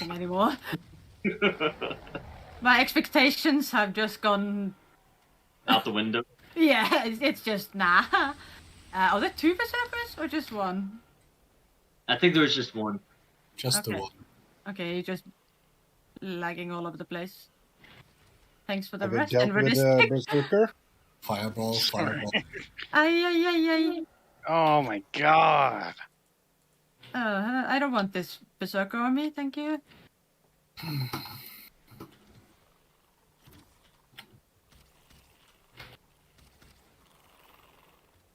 anything anymore. My expectations have just gone out the window. Yeah, it's just nah. Are there 2 berserkers or just 1? I think there was just 1. Just the Okay. one. Okay, you're just lagging all over the place. Thanks for the Have you rest dealt and with resist. Berserker? Fireball, fireball. Ay. Oh my god. I don't want this berserker on me, thank you.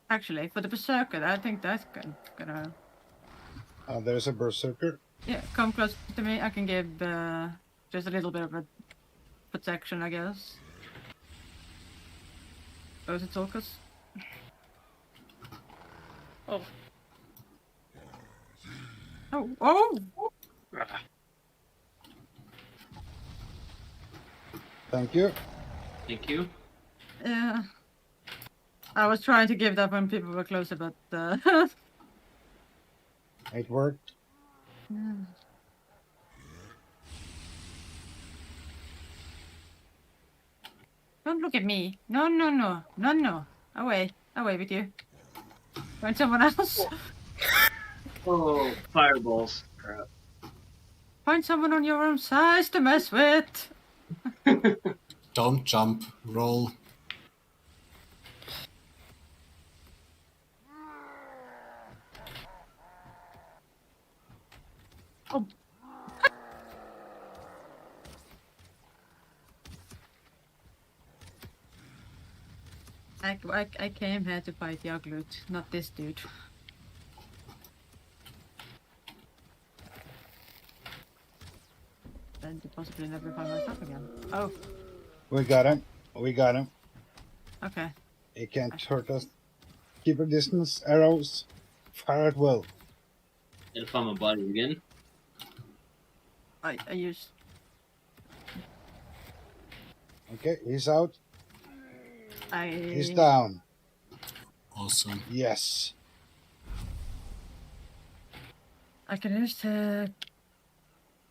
Actually, for the berserker, I think that's gonna. There's a Berserker. Yeah, come close to me. I can give just a little bit of a protection, I guess. Goes to Tulkas. Oh. Oh! Thank you. Thank you. Yeah. I was trying to give that when people were closer, but It worked. Don't look at me. No. Away with you. Find someone else. Oh, fireballs. Crap. Find someone on your own size to mess with. Don't jump, roll. Oh. I came here to fight Yaglut, not this dude. And to possibly never find myself again. Oh, We got him. okay. He can't hurt us. Keep a distance. Arrows. Fire at will. Gotta find my body again. I used. Okay, he's out. He's I. down. Awesome. Yes. I can use the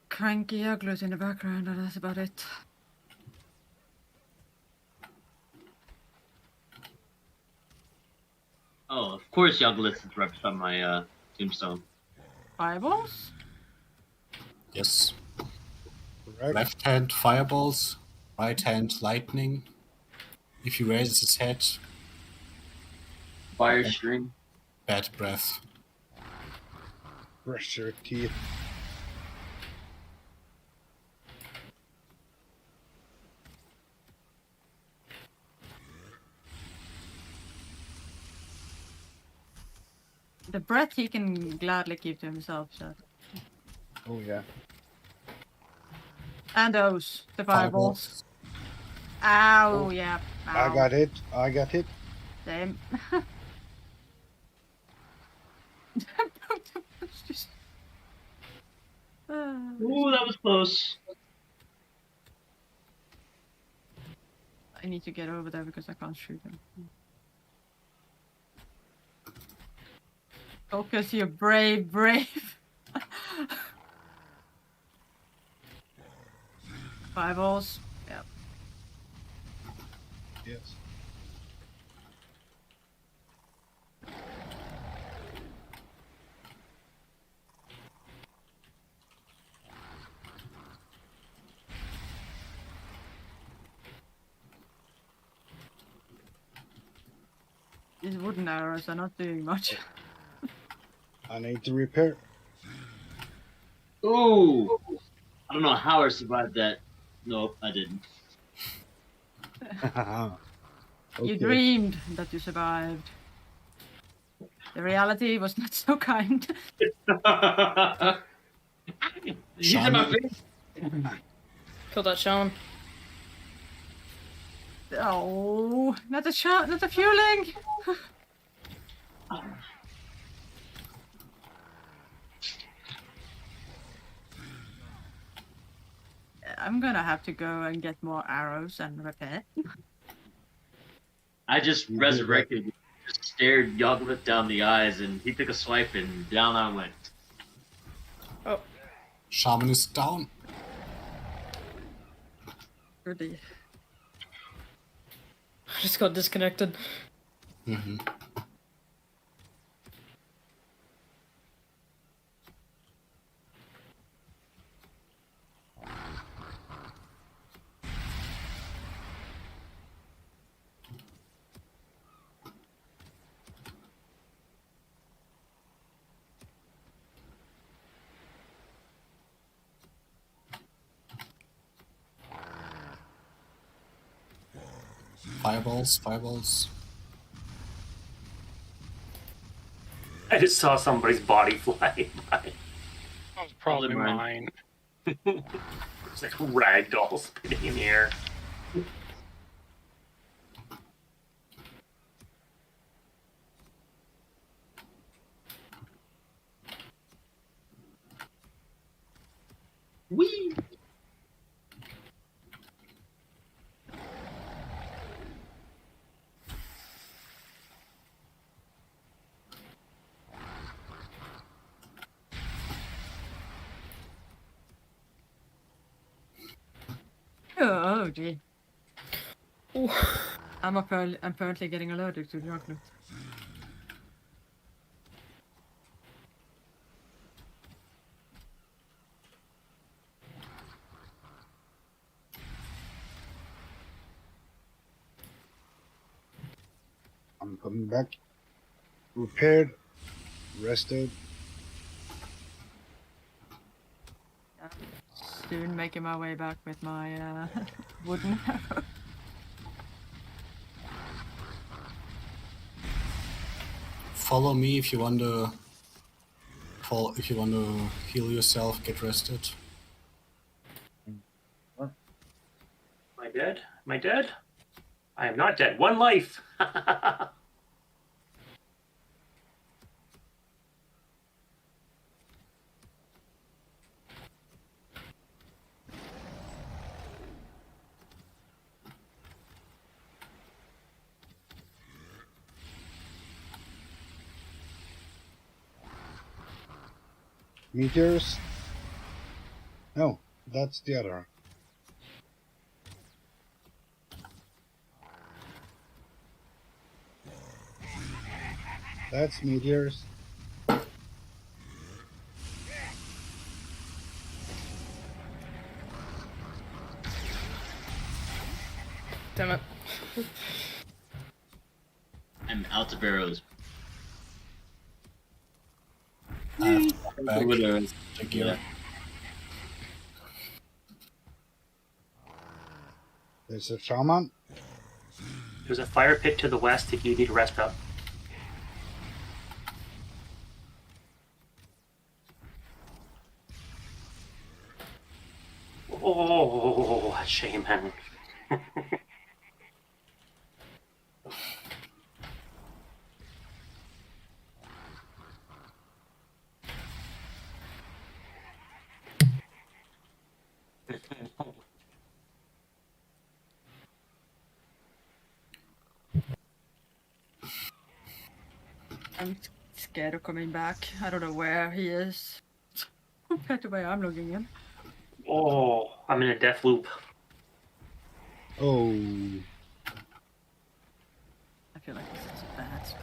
cranky Yaglut in the background, and that's about it. Oh, of course Yaglis is right beside my tombstone. Fireballs? Yes. Correct. Left hand fireballs, right hand lightning. If he raises his head, Fire string. bad breath. Brush your teeth. The breath he can gladly keep to himself, so. Oh yeah. And those, the fireballs. Ow, Oh. yeah. I Ow. got it. Same. Ooh, that was close. I need to get over there because I can't shoot him. Focus, you're brave. Fireballs. Yep. Yes. These wooden arrows are not doing much. I need to repair. Ooh. I don't know how I survived that. Nope, I didn't. You Okay. dreamed that you survived. The reality was not so kind. He's in my face. Kill that Sean. Oh, not a shot, not a fueling. I'm gonna have to go and get more arrows and repair. I just resurrected, just stared Yaglit down the eyes, and he took a swipe, and down I went. Oh, Shaman is down. Goodie. I just got disconnected. Mm-hmm. Fireballs, fireballs. I just saw somebody's body flying by. That was probably Probably mine. It's like ragdoll spinning in the air. Whee! Oh, gee. Ooh. I'm apparently getting allergic to chocolate. I'm coming back. Repaired. Rested. Soon making my way back with my wooden arrow. Follow me if you want to. If you want to heal yourself, get rested. Am I dead? Am I dead? I am not dead. One life. Meteors? No, that's the other. That's meteors. Damn it. I'm out of arrows. I have to walk back. Over there. The gear. There's a shaman. There's a fire pit to the west if you need to rest up. Oh, shaman. I'm scared of coming back. I don't know where he is compared to where I'm logging in. Oh, I'm in a death loop. Oh, I feel like this is a bad spot.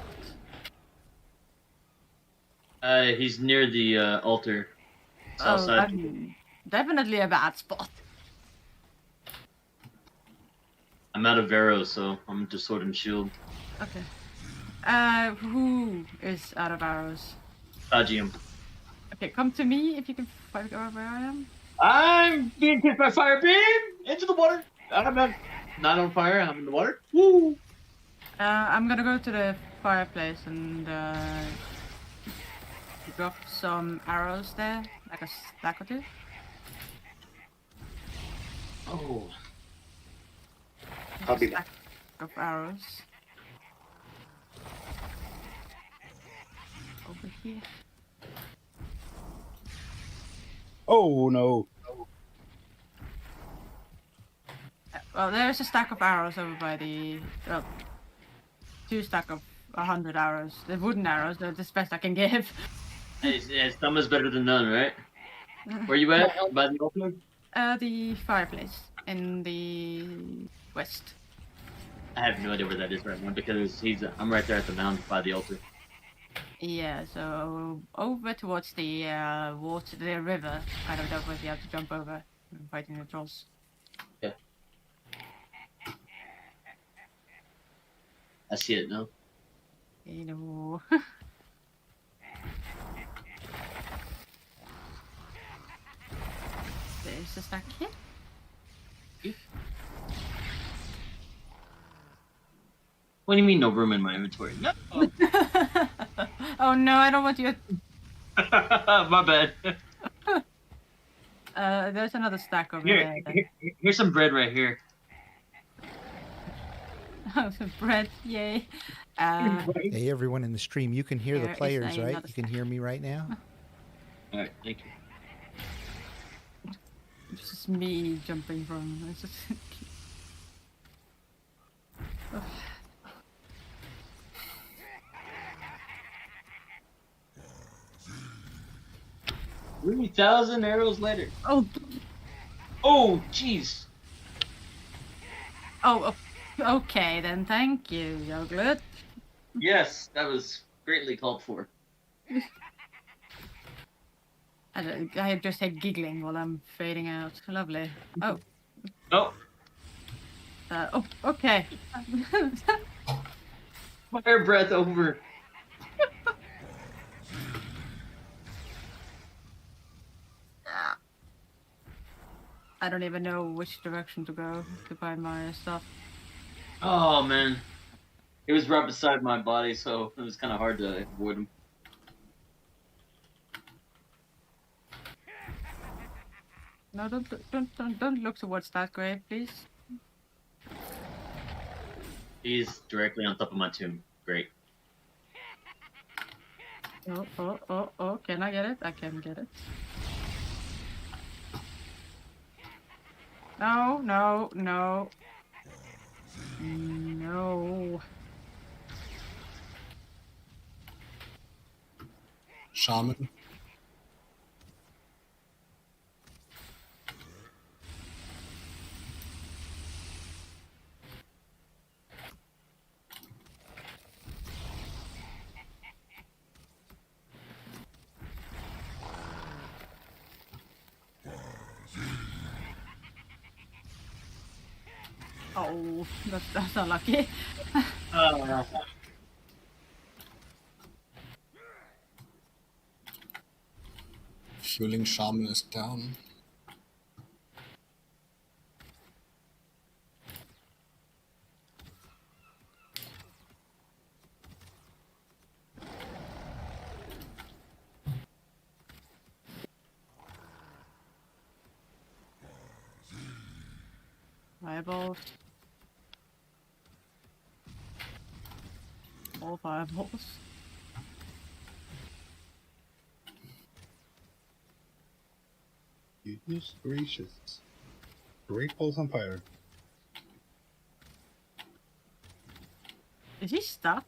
He's near the altar. South Oh, side. definitely a bad spot. I'm out of arrows, so I'm just sword and shield. Okay. Who is out of arrows? Agium. Okay, come to me if you can find out where I am. I'm being hit by fire beam into the water. I'm not on fire. I'm in the water. Woo! I'm gonna go to the fireplace and drop some arrows there, like a stack or two. Oh. I'll be Stack of arrows. Over here. oh no. Well, there's a stack of arrows over by the... Well, 2 stack of 100 arrows. The wooden arrows, they're the best I can give. Hey, some is better than none, right? Where you at? By the altar? The fireplace in the west. I have no idea where that is right now because I'm right there at the mound by the altar. Yeah, so over towards the water, the river, kind of that way you have to jump over and fighting the trolls. Yeah. I see it now. You know. There's a stack here. What do you mean no room in my inventory? No. Oh no, I don't want you. My bad. There's another stack over Here, there. Then. here's some bread right here. Oh, some bread, yay. Hey, everyone in the stream, you can hear the There is players, right? another You can hear me right now? All right, thank you. It's just me jumping from. It's just... Ugh. 3,000 arrows later. Oh, Oh, jeez. oh, okay then. Thank you, Yogurt. Yes, that was greatly called for. I just had giggling while I'm fading out. Lovely. Oh, Oh, oh, okay. fire breath over. I don't even know which direction to go to find my stuff. Oh man, it was right beside my body, so it was kind of hard to avoid him. No, don't look towards that grave, please. He's directly on top of my tomb. Great. Oh, can I get it? I can get it. No, no, no. No. Shaman. Oh, that's unlucky. Fueling Shaman is down. Fireballs. All fireballs. Goodness gracious. Great balls on fire. Is he stuck?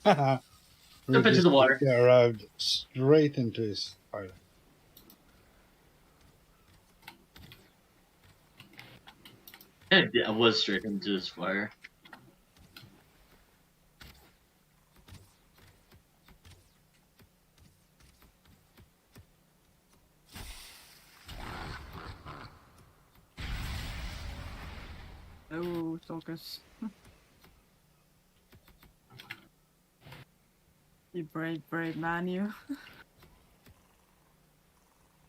Haha. Jump into the water. Yeah, arrived straight into his fire. I was straight into this fire. Oh, stalkers. You brave man, you.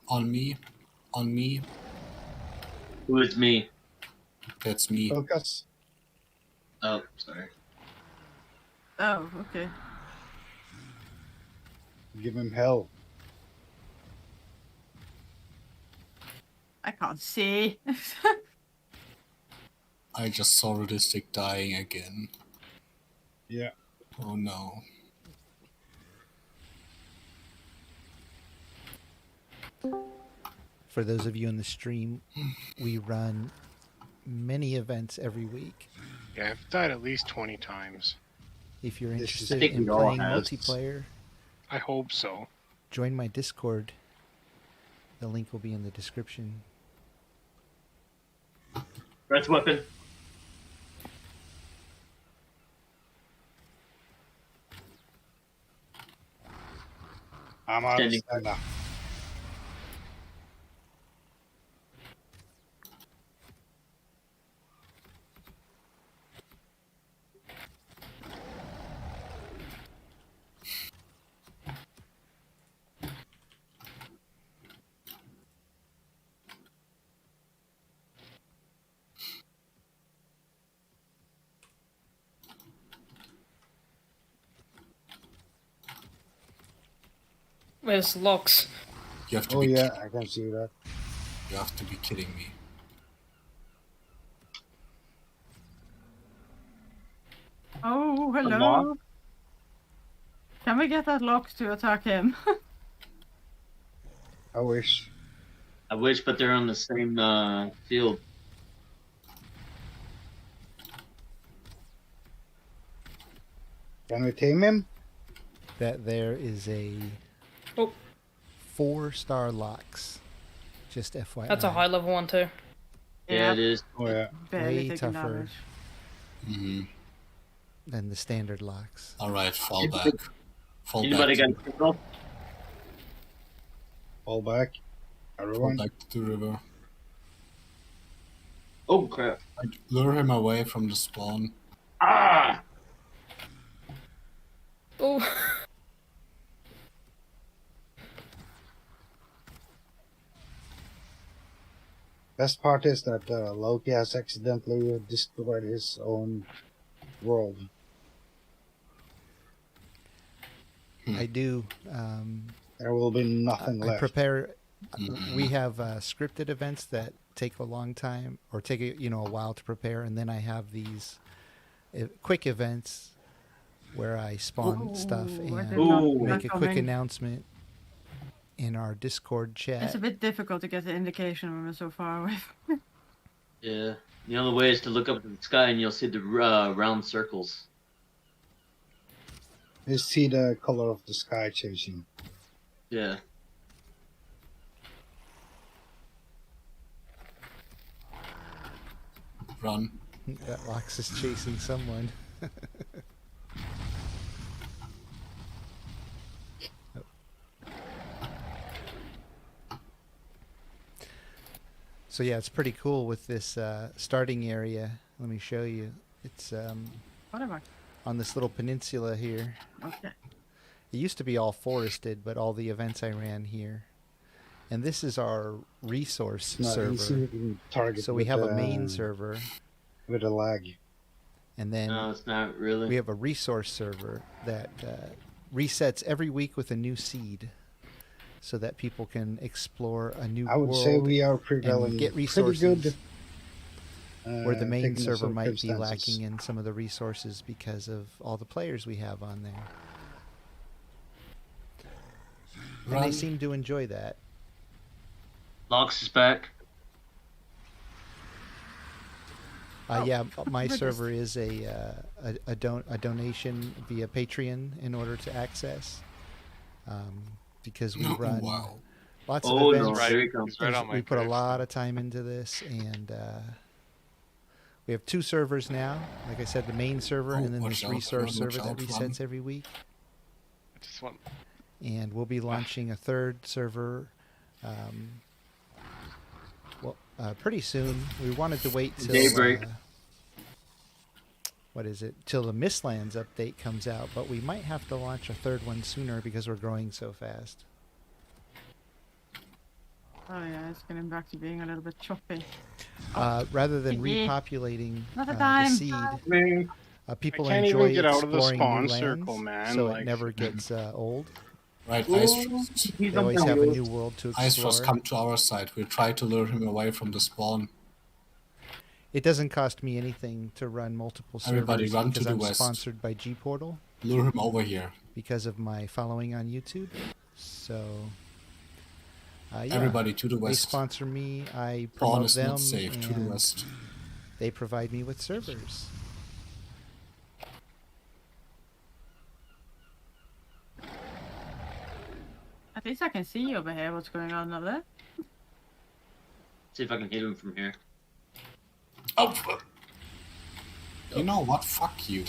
On me. On me. Who is me? That's me. Focus. Oh, sorry. Oh, okay. Give him hell. I can't see. I just saw Rudistic dying again. Yeah. Oh no. For those of you in the stream, we run many events every week. Yeah, I've died at least 20 times. If you're This is- interested I think in we all playing have. multiplayer, I hope so. Join my Discord. The link will be in the description. Breath weapon. I'm out of Standing. stamina. Where's locks? You have to Oh be yeah, I can see that. you have to be kidding me. Oh, hello. Unlock? Can we get that lock to attack him? I wish. I wish, but they're on the same field. Can we tame him? That there is a Oh, 4-star locks. Just FYI. that's a high level one too. Yeah, it is. Oh yeah. Barely Way taking tougher. damage. Mm-hmm. than the standard locks. All right, fall back. Fall Anybody back. got a signal? Fall back. Fall Everyone. back to the river. Oh crap! I'd lure him away from the spawn. Ah! Oh, Best part is that Loki has accidentally destroyed his own world. I do. There will be nothing I left. prepare. We have scripted events that take a long time or take a while to prepare, and then I have these quick events where I spawn stuff Ooh, I and did not- Ooh. make a not quick coming. announcement in our Discord chat. It's a bit difficult to get the indication when we're so far away. Yeah. The only way is to look up at the sky and you'll see the round circles. You see the color of the sky changing. Yeah. Run. That Lox is chasing someone. So yeah, it's pretty cool with this starting area. Let me show you. It's What am I? on this little peninsula here. Okay. It used to be all forested, but all the events I ran here. And this is our resource It's not server. easy to target. So we with, have a main server, with a lag. and then No, it's not really. we have a resource server that resets every week with a new seed, so that people can explore a new I would world say we are prevailing and get pretty resources. good. Where the main taking the server might be circumstances. lacking in some of the resources because of all the players we have on there. And they Run. seem to enjoy that. Lox is back. Oh, Yeah, my goodness. server is a donation via Patreon in order to access, because we run Wow. lots of Oh no! events. Here he comes. Right on my We put a grave. lot of time into this, and we have 2 servers now. Like I said, the main server, Oh, and then watch this out, resource run, server watch that out, run. resets every week. I just want. And we'll be launching a 3rd server. Pretty soon. We wanted to wait till Daybreak. what is it? Till the Mistlands update comes out, but we might have to launch a 3rd one sooner because we're growing so fast. Oh yeah, it's getting back to being a little bit choppy. Rather than Hee hee. repopulating Not a the time. seed, Man, people I can't even enjoy get out of the exploring spawn new circle, lands, man, so like- it never gets old. Right, Ooh, Ice Frost. he's They on always the have a road. new world to Ice explore. Frost, come to our side. We'll try to lure him away from the spawn. It doesn't cost me anything to run multiple servers Everybody run to because the I'm west. sponsored by G-Portal Lure him over here. because of my following on YouTube. So, yeah, Everybody to the they west. sponsor me. I Spawn promote is them, not safe. To the and west. they provide me with servers. At least I can see over here what's going on over there. See if I can hit him from here. Oh. You know what? Fuck you.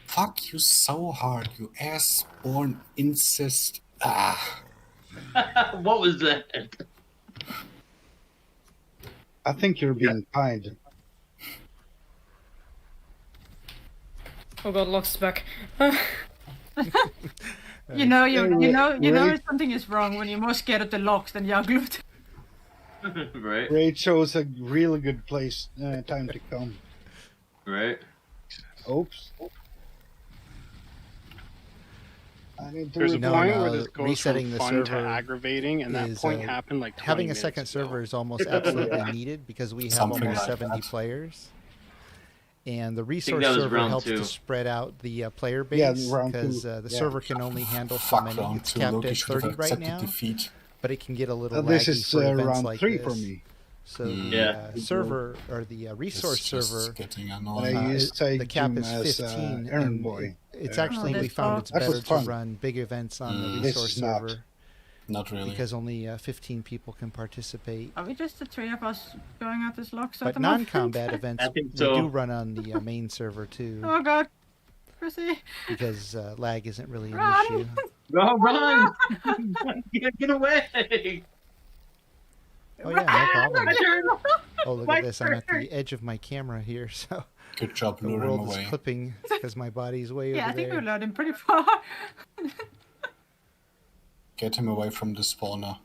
Fuck you so hard, you ass-born incest. Ah. What was that? I think you're being kind. Oh god, Locks is back. You know Ray- if something is wrong when you're more scared of the locks than Jaglut. Right. Raid shows a really good place. Time to come. Right. Oops. I need to There's a No, point no, where this goes resetting from the fun to server aggravating, and that is, point happened like 20 having a minutes second ago. server is almost absolutely needed because we have Something almost like 70 that. players. And the resource that was server round helps to 2. spread out the player Yeah, base round because 2. the Yeah. server can only handle so Fuck many. round It's 2. capped Loki at should have 30 right accepted now, defeat. but it can get a little This laggy is for events round like 3 this. for me. So Yeah. the server or the resource It's just server, getting And annoying. I used to the cap him is as 15, errand and boy. it's Yeah. actually Oh, we that's found fun. it's That better was to fun. run big events on the This resource is not. server Not really. because only 15 people can participate. Are we just the 3 of us going at this locks at But the moment? non-combat events I think we so. do run on the main server too Oh god. Chrissy. because lag isn't really an Run! issue. Go run! Get away! Oh yeah, no problem. My turn! Oh look My at this! I'm at turn. the edge of my camera here, so Good job, the lure him world is away. clipping because my body's way Yeah, I over think we're there. loading pretty far. Get him away from the spawner.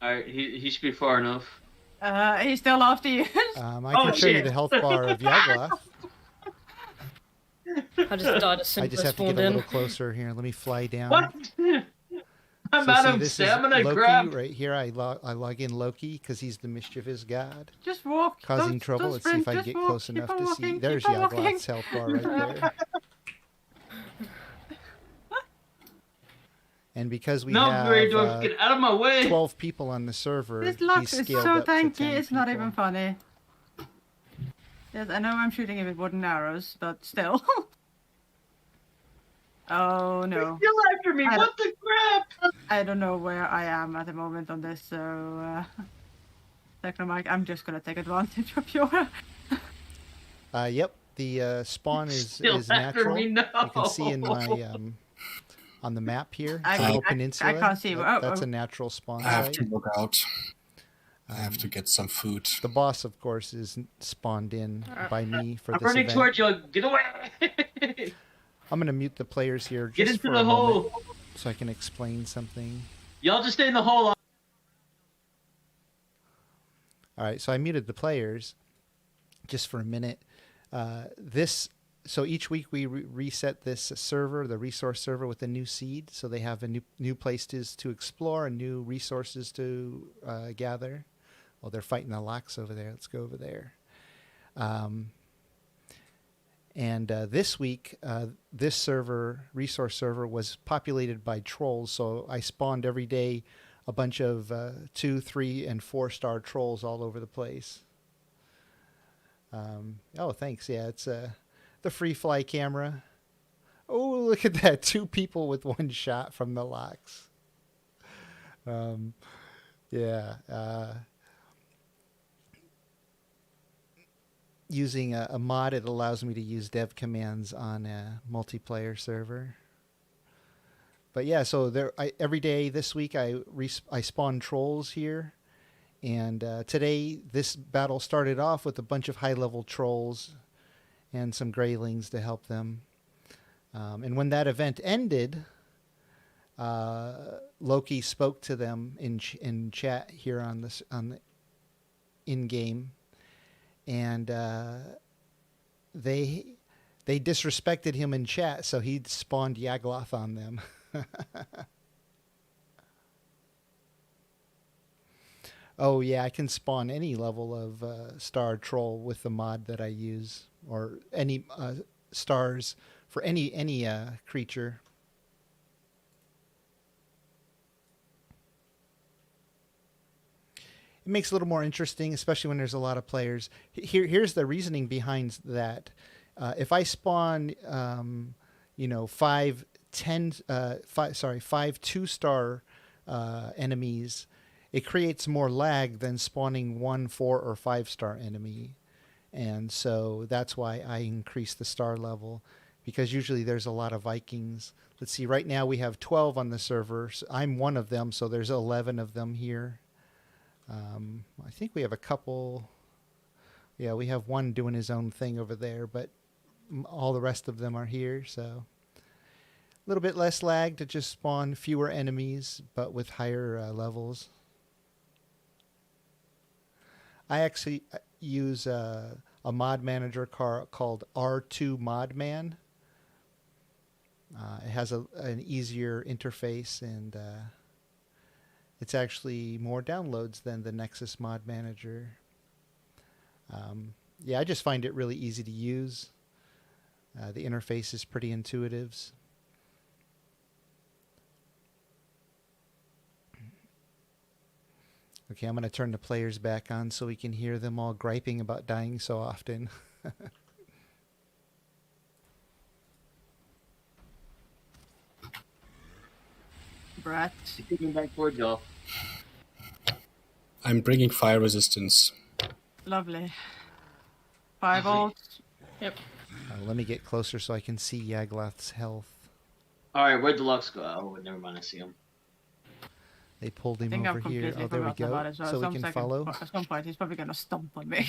Alright, he should be far enough. He's still after you. I Oh, can show you shit. the health bar of Yagla. I just died as soon I as just I have to spawned get a in. little closer here. Let me fly down. What? I'm So out see, of this stamina, is Loki crap! right here. I log in Loki because he's the mischievous god, Just walk. causing Don't- trouble. don't Let's see if sprint, I just get walk. close Keep enough on to see. walking, There's keep on walking. Yaglot's health bar right there. And because we No, have Raydorf, get out of my way! 12 people on the server, This he's locks is scaled so up to tanky, 10 it's not people. even funny. Yes, I know I'm shooting it with wooden arrows, but still. Oh no. Still after me, I what the crap? I don't know where I am at the moment on this, so Mike, I'm just gonna take advantage of your Yep, the spawn is Still after natural. me, no! You can see in my on the map here, I- Triple I Peninsula. can't see. That's Oh. a natural spawn I have site. to look out. I have to get some food. The boss, of course, is spawned in by me for I'm this running event. towards you, get away! I'm going to mute the players here Get just into for the a moment hole! so I can explain something. Y'all just stay in the hole. All right, so I muted the players just for a minute. So each week we reset this server, the resource server, with a new seed. So they have a new places to explore and new resources to gather. Well, they're fighting the locks over there. Let's go over there. And this week, this server, resource server, was populated by trolls. So I spawned every day a bunch of 2, 3, and 4-star trolls all over the place. Oh, thanks. Yeah, it's the free fly camera. Oh, look at that. 2 people with 1 shot from the locks. Yeah. Using a mod, it allows me to use dev commands on a multiplayer server. But yeah, so every day this week I spawn trolls here. And today this battle started off with a bunch of high-level trolls and some greylings to help them. And when that event ended, Loki spoke to them in chat here on the in-game, and they disrespected him in chat, so he spawned Yagloth on them. Oh yeah, I can spawn any level of star troll with the mod that I use, or any stars for any creature. It makes it a little more interesting, especially when there's a lot of players. Here's the reasoning behind that. If I spawn, 5 five 2-star enemies, it creates more lag than spawning 1, 4, or 5-star enemy. And so that's why I increase the star level, because usually there's a lot of Vikings. Let's see, right now we have 12 on the server. So I'm one of them, so there's 11 of them here. I think we have a couple. Yeah, we have one doing his own thing over there, but all the rest of them are here, so a little bit less lag to just spawn fewer enemies, but with higher levels. I actually use a mod manager called R2 Modman. It has an easier interface, and it's actually more downloads than the Nexus mod manager. Yeah, I just find it really easy to use. The interface is pretty intuitive. Okay, I'm going to turn the players back on so we can hear them all griping about dying so often. Brat. Kicking back towards y'all. I'm bringing fire resistance. Lovely. Fireballs. Yep. Let me get closer so I can see Yagloth's health. Alright, where'd the Lux go? Oh, never mind, I see him. They pulled I him think over I've here. completely Oh, there we forgotten about go. it. So, So we some can second- follow. At some point, he's probably gonna stomp on me.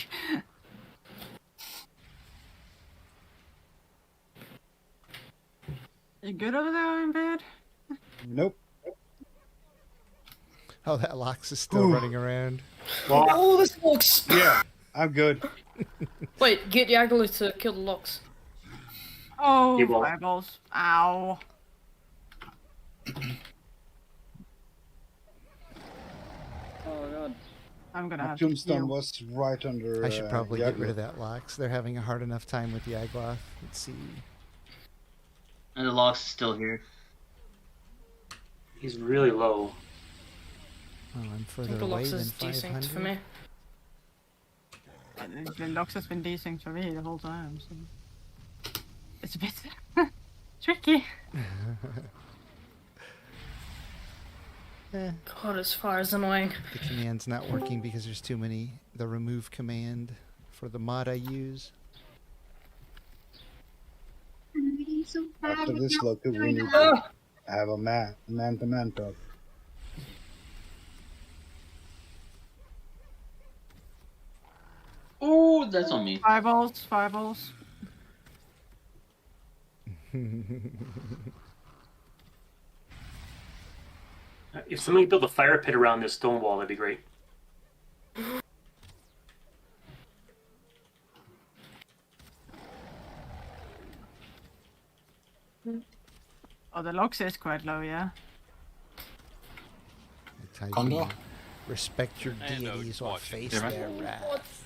You good over there in bed? Nope. Oh, that Lox is still running around. Oh, this locks. Yeah, I'm good. Wait, get Yaglu to kill the locks. Oh, You won't. fireballs. Ow. Oh god. I'm gonna My have to tombstone heal. was right under. I should probably get rid Yaglu. of that Lox. They're having a hard enough time with Yagloth. Let's see. And the Lux is still here. He's really low. Oh, I'm I further think the away locks than is decent 500. for me. The Lux has been decent for me the whole time, so it's a bit tricky. God, as far as annoying. The command's not working because there's too many. The remove command for the mod I use. After this look, we need to have a man-to-man talk. Oh, that's on me. Fireballs, fireballs. If somebody built a fire pit around this stone wall, that'd be great. Oh, the Lux is quite low, yeah. Type Condor? in, respect your I know, deities or watch it. face Yeah, right. their wrath.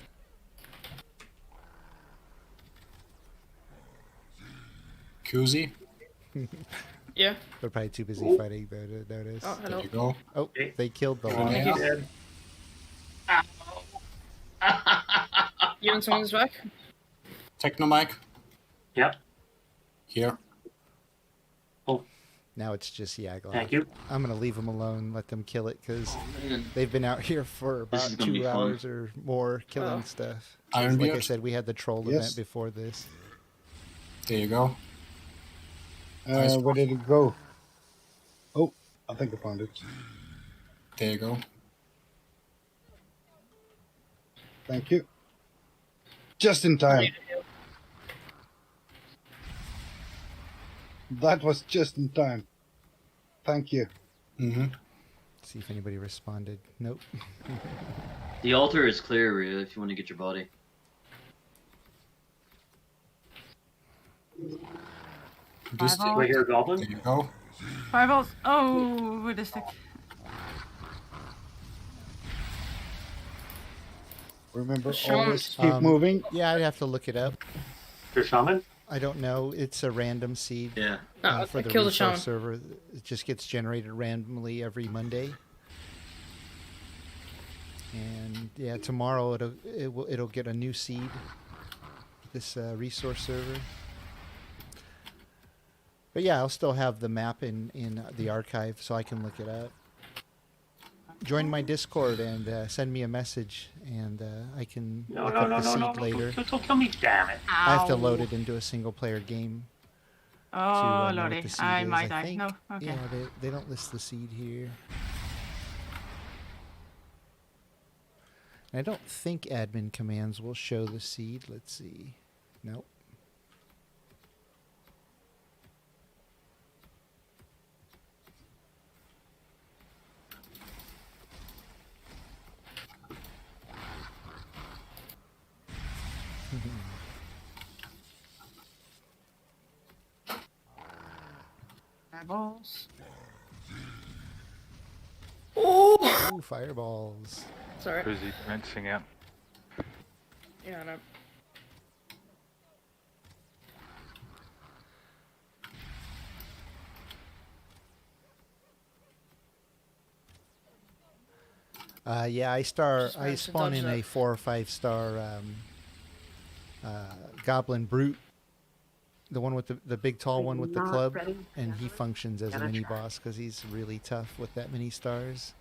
Koozie, Yeah. They're probably too busy fighting though to notice. Oh, there hello. you go. Oh, Okay. they killed the Thank Lox. you. You and someone's back? Technomike, Yep. here. Now it's just Yagloth. Thank you. I'm gonna leave them alone, let them kill it, because they've been out here for This about is gonna be 2 fun. hours or more killing Oh. stuff. Like I Ironbeard, said, we had the troll Yes. event before this. there you go. Nice. Where did it go? Oh, I think I found it. There you go. Thank you. Just in time. That was just in time. Thank you. Mm-hmm. See if anybody responded. Nope. The altar is clear, Rhea, if you want to get your body. This Fireball. Do I hear a there goblin? you go. Fireballs. Oh, with a stick. Remember, Shaman. always keep moving. Yeah, I'd have to look it up. Your shaman? I don't know. It's a random seed Yeah. No, for the kill the resource shaman. server. It just gets generated randomly every Monday. And yeah, tomorrow it'll get a new seed. This resource server. But yeah, I'll still have the map in the archive so I can look it up. Join my Discord and send me a message, and I can No, look no, up no, the no, seed no, no, later. don't kill me, damn it. I have to Ow. load it into a single player game Oh, to know lordy. what the seed I is. might I die. think. No, okay. Yeah, they don't list the seed here. I don't think admin commands will show the seed. Let's see. Nope. Eyeballs. Oh! Ooh, fireballs. Sorry. Busy rinsing out. Yeah, no. Yeah, I Just spawn managed to dodge in a that. 4 or 5 star goblin brute, the one with the big tall one with the Not club, ready and he yet. functions as a Gotta mini try. boss because he's really tough with that many stars.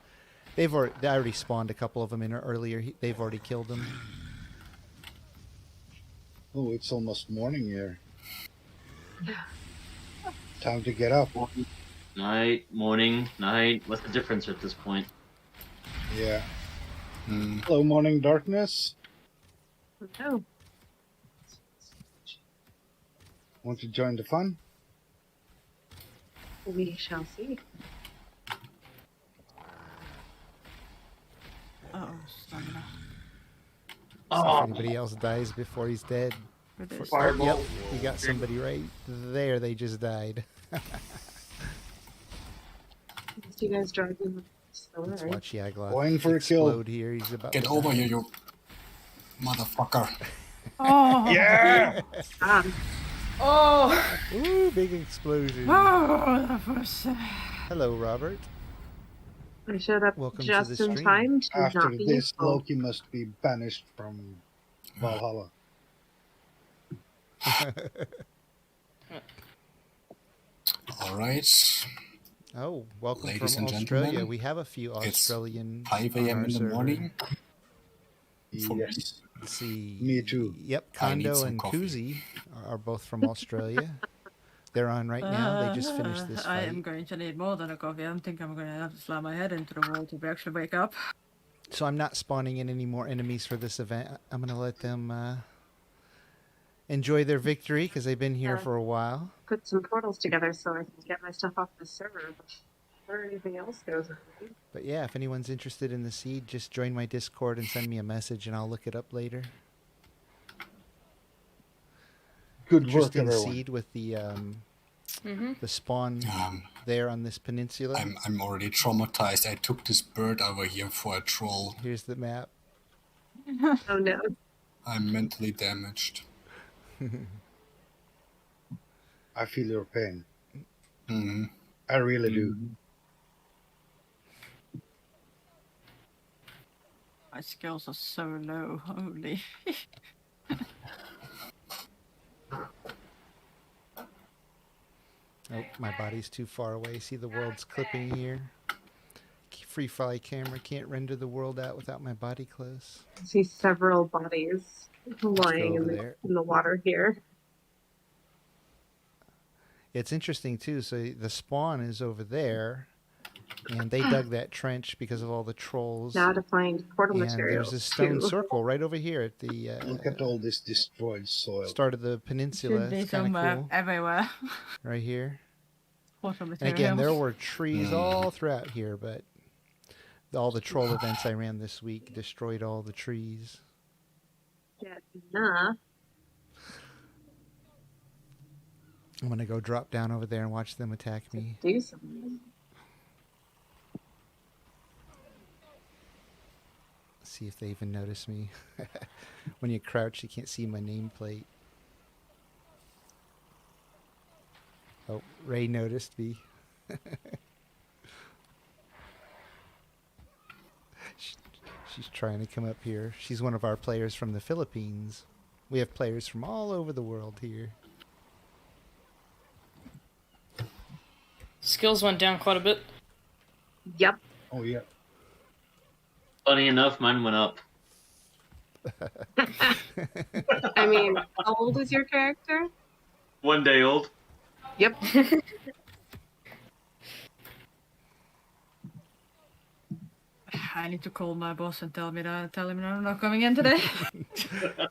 I already spawned a couple of them in earlier. They've already killed them. Oh, it's almost morning here. Time to get up. Night, morning, night. What's the difference at this point? Yeah. Hmm. Hello, morning darkness. Oh, Want to join the fun? we shall see. Uh-oh, stamina. See if Oh, anybody else dies before he's dead. It is. Fireball. Yep, you got somebody right there. They just died. You guys driving slow, Let's right? watch Yagloth Going for a kill. explode here. He's about Get to over die. here, you motherfucker. Oh! Yeah! Oh! Ooh, big explosion. Oh, that was... Hello, Robert. I showed up Welcome to just the in stream. time to After not be this, useful. Loki must be banished from Valhalla. All right. Oh, welcome Ladies from and Australia. gentlemen, We have a few it's Australian 5 on a.m. our in the server. morning. For Yes. Let's see. Me too. Yep, I need Kondo some and coffee. Kuzi are both from Australia. They're on right now. They just finished this I fight. am going to need more than a coffee. I think I'm going to have to slam my head into the wall to actually wake up. So I'm not spawning in any more enemies for this event. I'm going to let them enjoy their victory because they've been here for a while. Put some portals together so I can get my stuff off the server before anything else goes on. But yeah, if anyone's interested in the seed, just join my Discord and send me a message and I'll look it up later. Good work, Interesting everyone. seed with the Mm-hmm. spawn Um, there on this peninsula. I'm already traumatized. I took this bird over here for a troll. Here's the map. Oh no. I'm mentally damaged. I feel your pain. Hmm. I really do. My skills are so low. Holy. Oh, my body's too far away. See, the world's clipping here. Free fly camera can't render the world out without my body close. I see several bodies lying over in there. the water here. It's interesting too. So the spawn is over there, and they dug that trench because of all the trolls. Now to find portal And materials. there's a stone too. circle right over here at the Look at all this destroyed soil. start of the peninsula. Should be It's kind somewhere of cool, everywhere. right here. Water And materials. again, there were trees all throughout here, but all the troll events I ran this week destroyed all the trees. Get enough. I'm gonna go drop down over there and watch them attack me. Do something. See if they even notice me. When you crouch, you can't see my nameplate. Oh, Ray noticed me. She's trying to come up here. She's one of our players from the Philippines. We have players from all over the world here. kills went down quite a bit. Yep. Oh yeah. Funny enough, mine went up. I mean, how old is your character? 1 day old. Yep. I need to call my boss and tell him I'm not coming in today.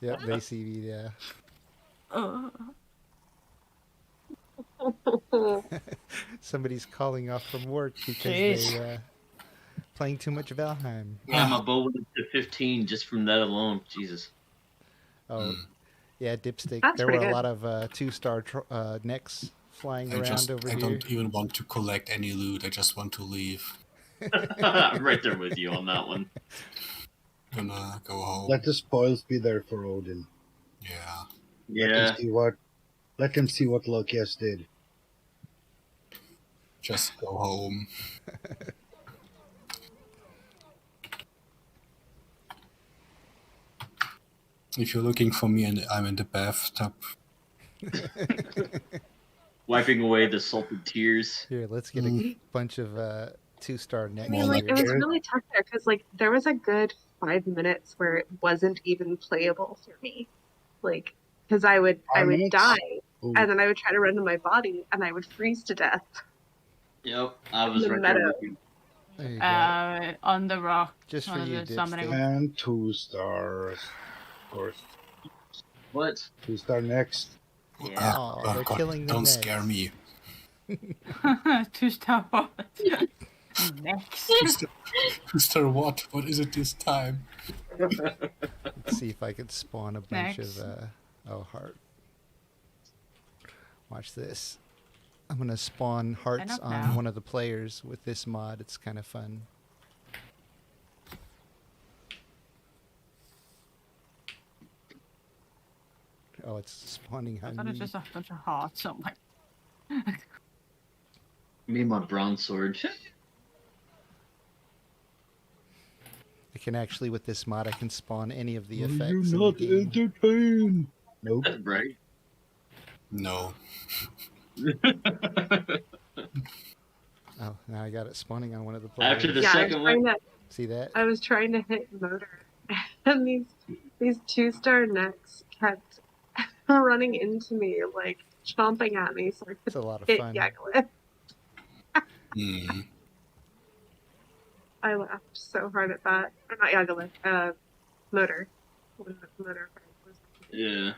Yep, they see me. Yeah. Somebody's calling off from work because Jeez. they playing too much Valheim. Yeah, my bow went up to 15 just from that alone. Jesus. Oh, yeah, Dipstick. That's There were pretty a good. lot of 2-star necks flying around over I here. don't even want to collect any loot. I just want to leave. I'm right there with you on that one. Gonna go home. Let the spoils be there for Odin. Yeah. Yeah. Let him see what Lokias did. Just go home. If you're looking for me and I'm in the bathtub, Wiping away the salted tears. Here, let's get a bunch of 2-star necks. I mean, like, it here. was really tough there because, like, there was a good 5 minutes where it wasn't even playable for me. Like, because I would 5 minutes? die, Ooh. and then I would try to run to my body, and I would freeze to death. Yep, I was The right there meadow. with you. There you go. On the rock. Just one for of you, the summoning Dipstick. And 2 stars. Of course. What? 2-star next. Yeah. Aw, they're God, killing the don't necks. scare me. 2-star what? Next. Mr. What? What is it this time? Let's see if I could spawn a bunch Next. of heart. Watch this. I'm gonna spawn hearts Enough on now. one of the players with this mod. It's kind of fun. Oh, it's spawning I on thought it me. was just a bunch of hearts. I'm like, Me and my bronze sword. I can actually, with this mod, I can spawn any of the Will effects. you in the not game. entertain? Nope. Right? No. Oh, now I got it spawning on one of the players. After the Yeah, second one, See that? I was trying to hit motor, and these 2-star necks kept running into me, like chomping at me, so I It's could a lot of hit fun. Yaglet. Hmm. I laughed so hard at that. Or not Yaglet, motor. When the motor was yeah.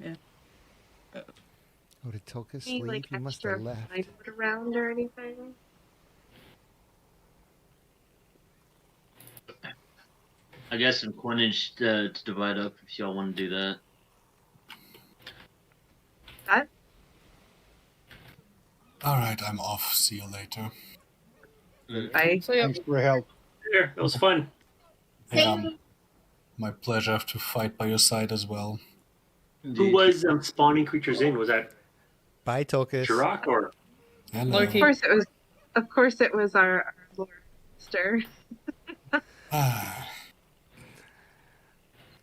yeah. Oh, did Tolkis any, leave? like He must extra have left. plywood around or anything. I guess some coinage to divide up if y'all want to do that. That Alright, I'm off. See you later. I So yeah, Thanks for your help. There, it was fun. Yeah, my pleasure to fight by your side as well. Who was spawning creatures in? Was that Bye, Tolkis. Jiroc or? Hello. Loki. of course it was our Lord Master. Ah,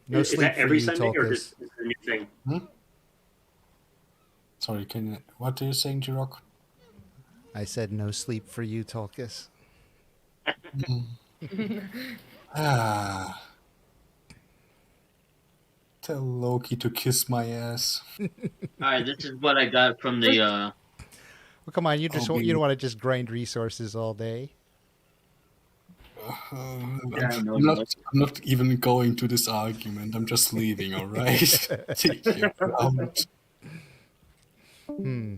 No Is sleep that for every you, Sunday or Tolkis. just is it a new thing? sorry, what are you saying, Jiroc? I said no sleep for you, Tolkis. Ah. Tell Loki to kiss my ass. Alright, this is what I got from the Well, come on, you I'll don't be- want to just grind resources all day. I'm, Yeah, I know, I'm not even going to this argument. I'm just leaving, alright? Take you out. Hmm.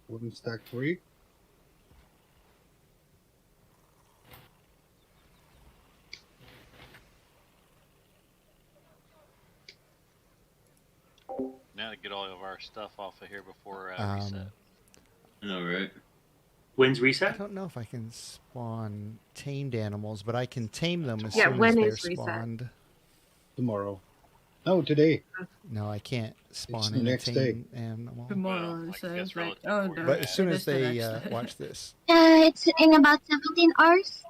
Wooden stack 3. Now to get all of our stuff off of here before Um, reset. I know, right? When's I reset? don't know if I can spawn tamed animals, but I can tame them as Yeah, soon as when they're is reset? spawned. Tomorrow. No, today. No, I can't spawn the in a next day. tame animal. Tomorrow, Well, I so guess it's like, relative oh, order. no, But as soon it as is the they next day. watch this, It's in about 17 hours.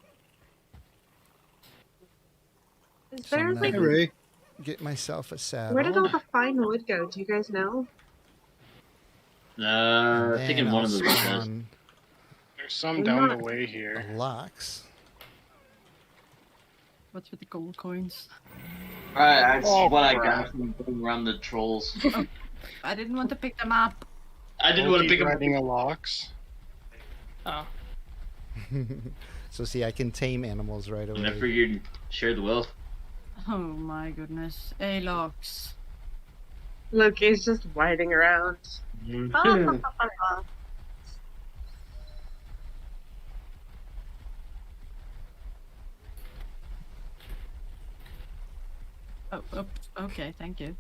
Is So there I'm like Hey, gonna Ray. get myself a saddle. where did all the fine wood go? Do you guys know? and I think in then one I'll of those chests. spawn There's some I'm down not- the way here. locks. What's with the gold coins? Alright, that's Oh, what I crap. got from going around the trolls. I didn't want to pick them up. I didn't want to Loki's pick up. riding a locks. Oh. So see, I can tame animals right And I away. figured share the wealth. Oh my goodness. Alox. Loki's just riding around. Oh, okay, thank you.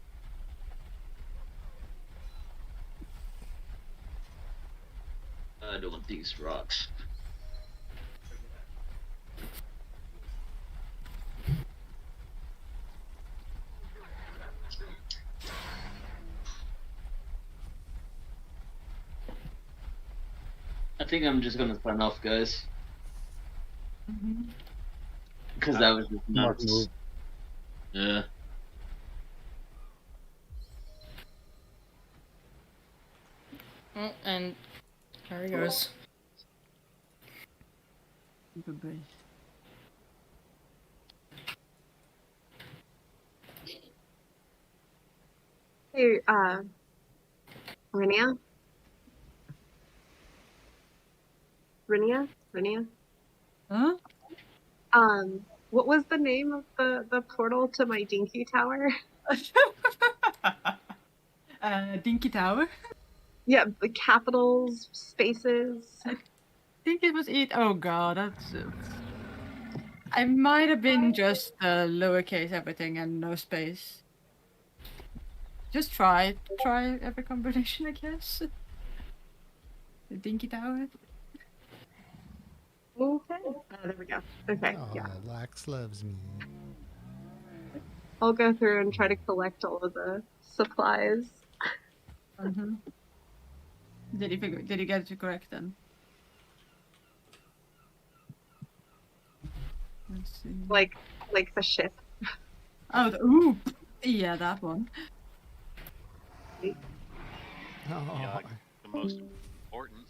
I don't want these rocks. I think I'm just gonna sign off, guys. Because that was just Smart nuts. move. Yeah. Oh, and there he goes. Goodbye. Hey, Rinia? Rinia? Huh? What was the name of the portal to my dinky tower? Dinky Tower? Yeah, the capitals, spaces. I think it was it. Oh god, that's. I might have been just lowercase everything and no space. Just try every combination, I guess. The Dinky Tower. Okay. There we go. Okay, Oh, yeah. Lax loves me. I'll go through and try to collect all of the supplies. Mm-hmm. Did he get it correct then? Let's see. Like the ship. Oh, ooh, yeah, that one. Oh, Yeah, like the most important.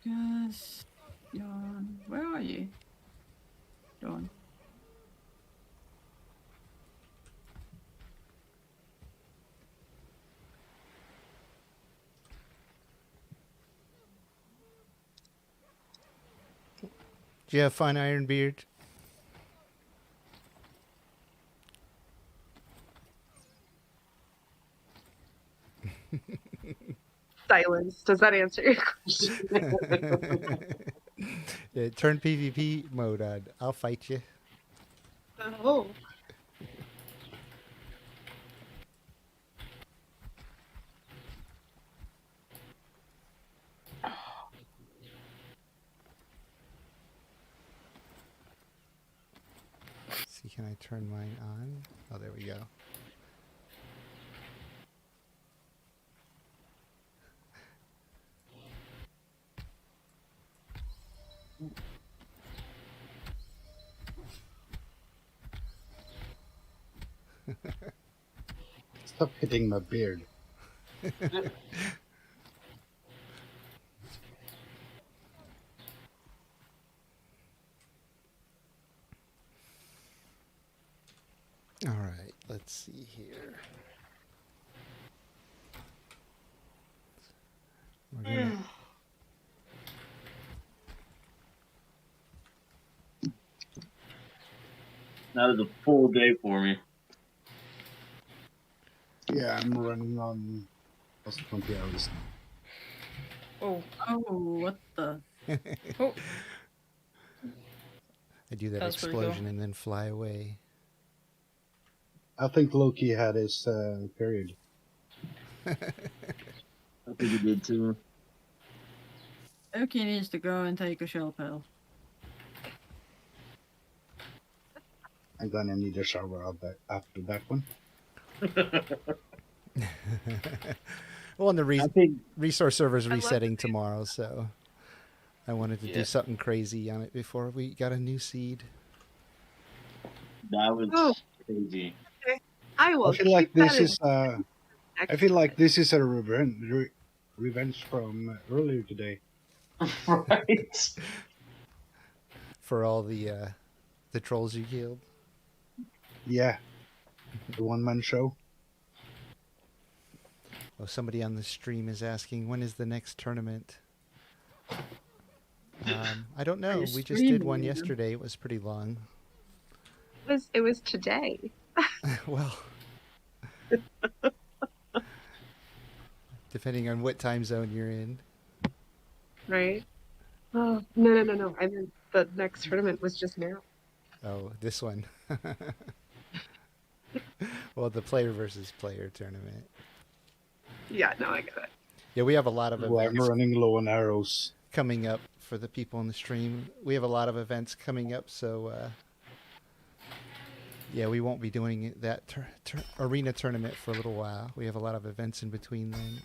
Guess. Yawn. Where are you? Yawn. do you have fun, Ironbeard? Silence. Does that answer your question? Yeah, turn PvP mode on. I'll fight you. Oh. See, can I turn mine on? Oh, there we go. Stop hitting my beard. All right, let's see here. We're gonna, That was a full day for me. Yeah, I'm running on plus 20 hours now. Oh, Oh, what the? oh, I do that That's pretty cool. explosion and then fly away. I think Loki had his period. I think he did too. Oki needs to go and take a shell pill. I'm gonna need a shower after that one. Well, and the I think resource server's love resetting it. tomorrow, so I wanted to do something crazy on it before we got a new seed. That was Oh. crazy. Okay. I will I feel like keep that this in is next I feel like time. this is a revenge from earlier today. Right. For all the trolls you killed. Yeah, the one-man show. Oh, somebody on the stream is asking, when is the next tournament? I don't know. We just did one yesterday. It was pretty long. It was today. Well, depending on what time zone you're in. Right? Oh, no. I mean, the next tournament was just now. Oh, this one. Well, the player versus player tournament. Yeah, no, I get it. Yeah, we have a lot of Well, I'm events running low on arrows. coming up for the people on the stream. We have a lot of events coming up, so yeah, we won't be doing that arena tournament for a little while. We have a lot of events in between then.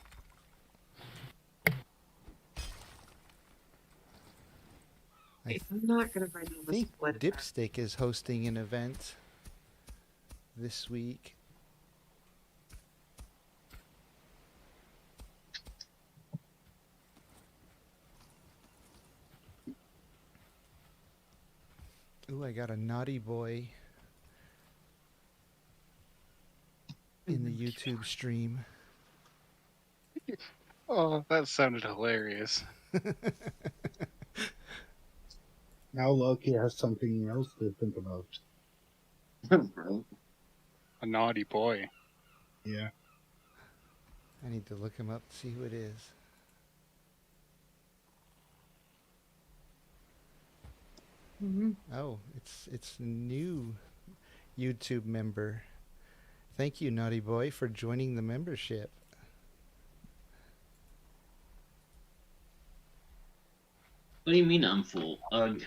I'm not gonna find out I think Dipstick is hosting an event this week. Ooh, I got a naughty boy in the YouTube stream. Oh, that sounded hilarious. Now Loki has something else to think about. A naughty boy. Yeah. I need to look him up to see who it is. Oh, it's a new YouTube member. Thank you, Naughty Boy, for joining the membership. What do you mean I'm full? Ugh.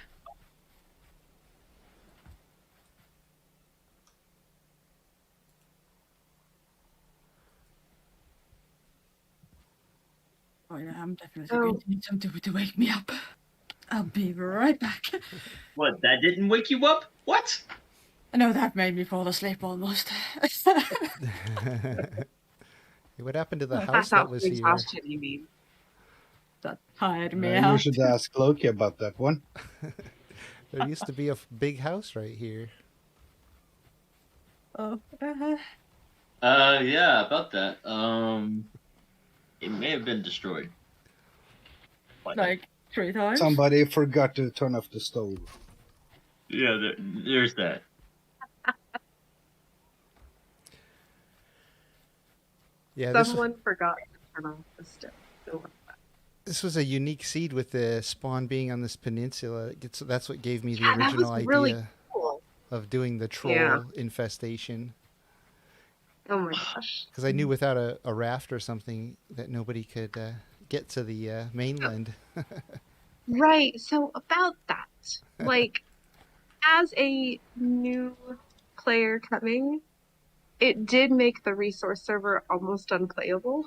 Oh yeah, I'm definitely going to need something to wake me up. I'll be right back. What, that didn't wake you up? What? No, that made me fall asleep almost. What happened to the house That's that not was the here? exhaustion you mean. That tired me You out. should ask Loki about that one. There used to be a big house right here. Oh, Yeah, about that. It may have been destroyed. like 3 times? Somebody forgot to turn off the stove. Yeah, there's that. Yeah, Someone forgot to turn off the stove. This was a unique seed with the spawn being on this peninsula. That's what gave me the Yeah, that original was idea really cool. of doing the troll infestation. Oh my gosh. Because I knew without a raft or something that nobody could get to the mainland. Right. So about that, like, as a new player coming, it did make the resource server almost unplayable.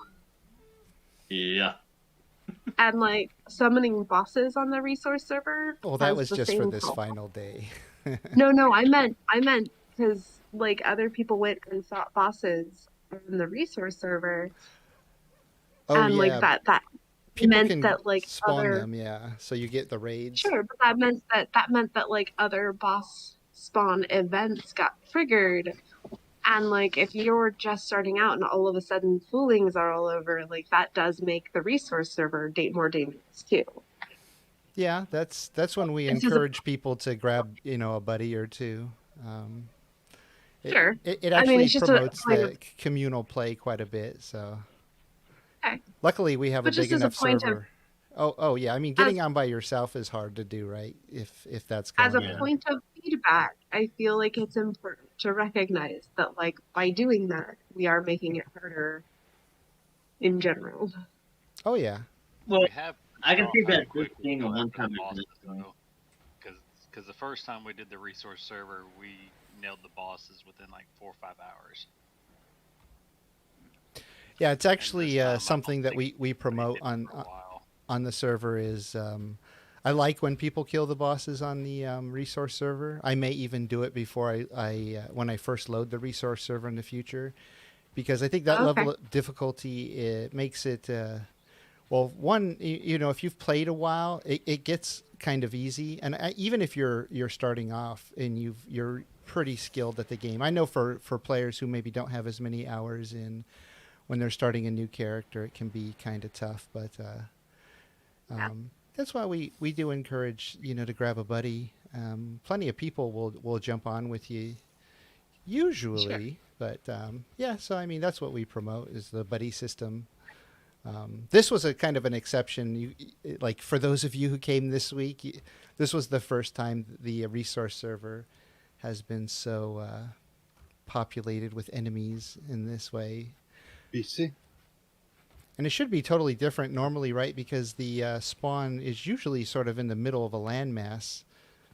Yeah. And like summoning bosses on the resource server. Well, that has was the just for same this problem. final day. No, I meant because like other people went and fought bosses on the resource server, Oh, and yeah. like that People meant can that like spawn other them, yeah. So you get the raids. sure, but that meant that like other boss spawn events got triggered. And like if you're just starting out and all of a sudden foolings are all over, like that does make the resource server more dangerous too. Yeah, that's when we encourage people to grab, a buddy or two. Sure. It I mean, actually it's just promotes a point the of, communal play quite a bit. So, okay. luckily we have But a big just as a enough point server. Oh yeah. I mean, getting on by yourself is hard to do, right? If that's As going a on. point of feedback, I feel like it's important to recognize that, like, by doing that, we are making it harder in general. Oh yeah. Well, We have I can see that quick this being a go after one-time the bosses, event. though. Because the first time we did the resource server, we nailed the bosses within like 4 or 5 hours. Yeah, it's actually time, I something don't that think we promote for a while. on the server is I like when people kill the bosses on the resource server. I may even do it before when I first load the resource server in the future, because I think that level of difficulty, it makes it. Well, one, if you've played a while, it gets kind of easy, and even if you're starting off and you're pretty skilled at the game. I know for players who maybe don't have as many hours in when they're starting a new character, it can be kind of tough, but that's why we do encourage to grab a buddy. Plenty of people will jump on with you usually, but yeah. So I mean, that's what we promote is the buddy system. This was a kind of an exception. Like for those of you who came this week, this was the first time the resource server has been so populated with enemies in this way. BC. And it should be totally different normally, right? Because the spawn is usually sort of in the middle of a landmass.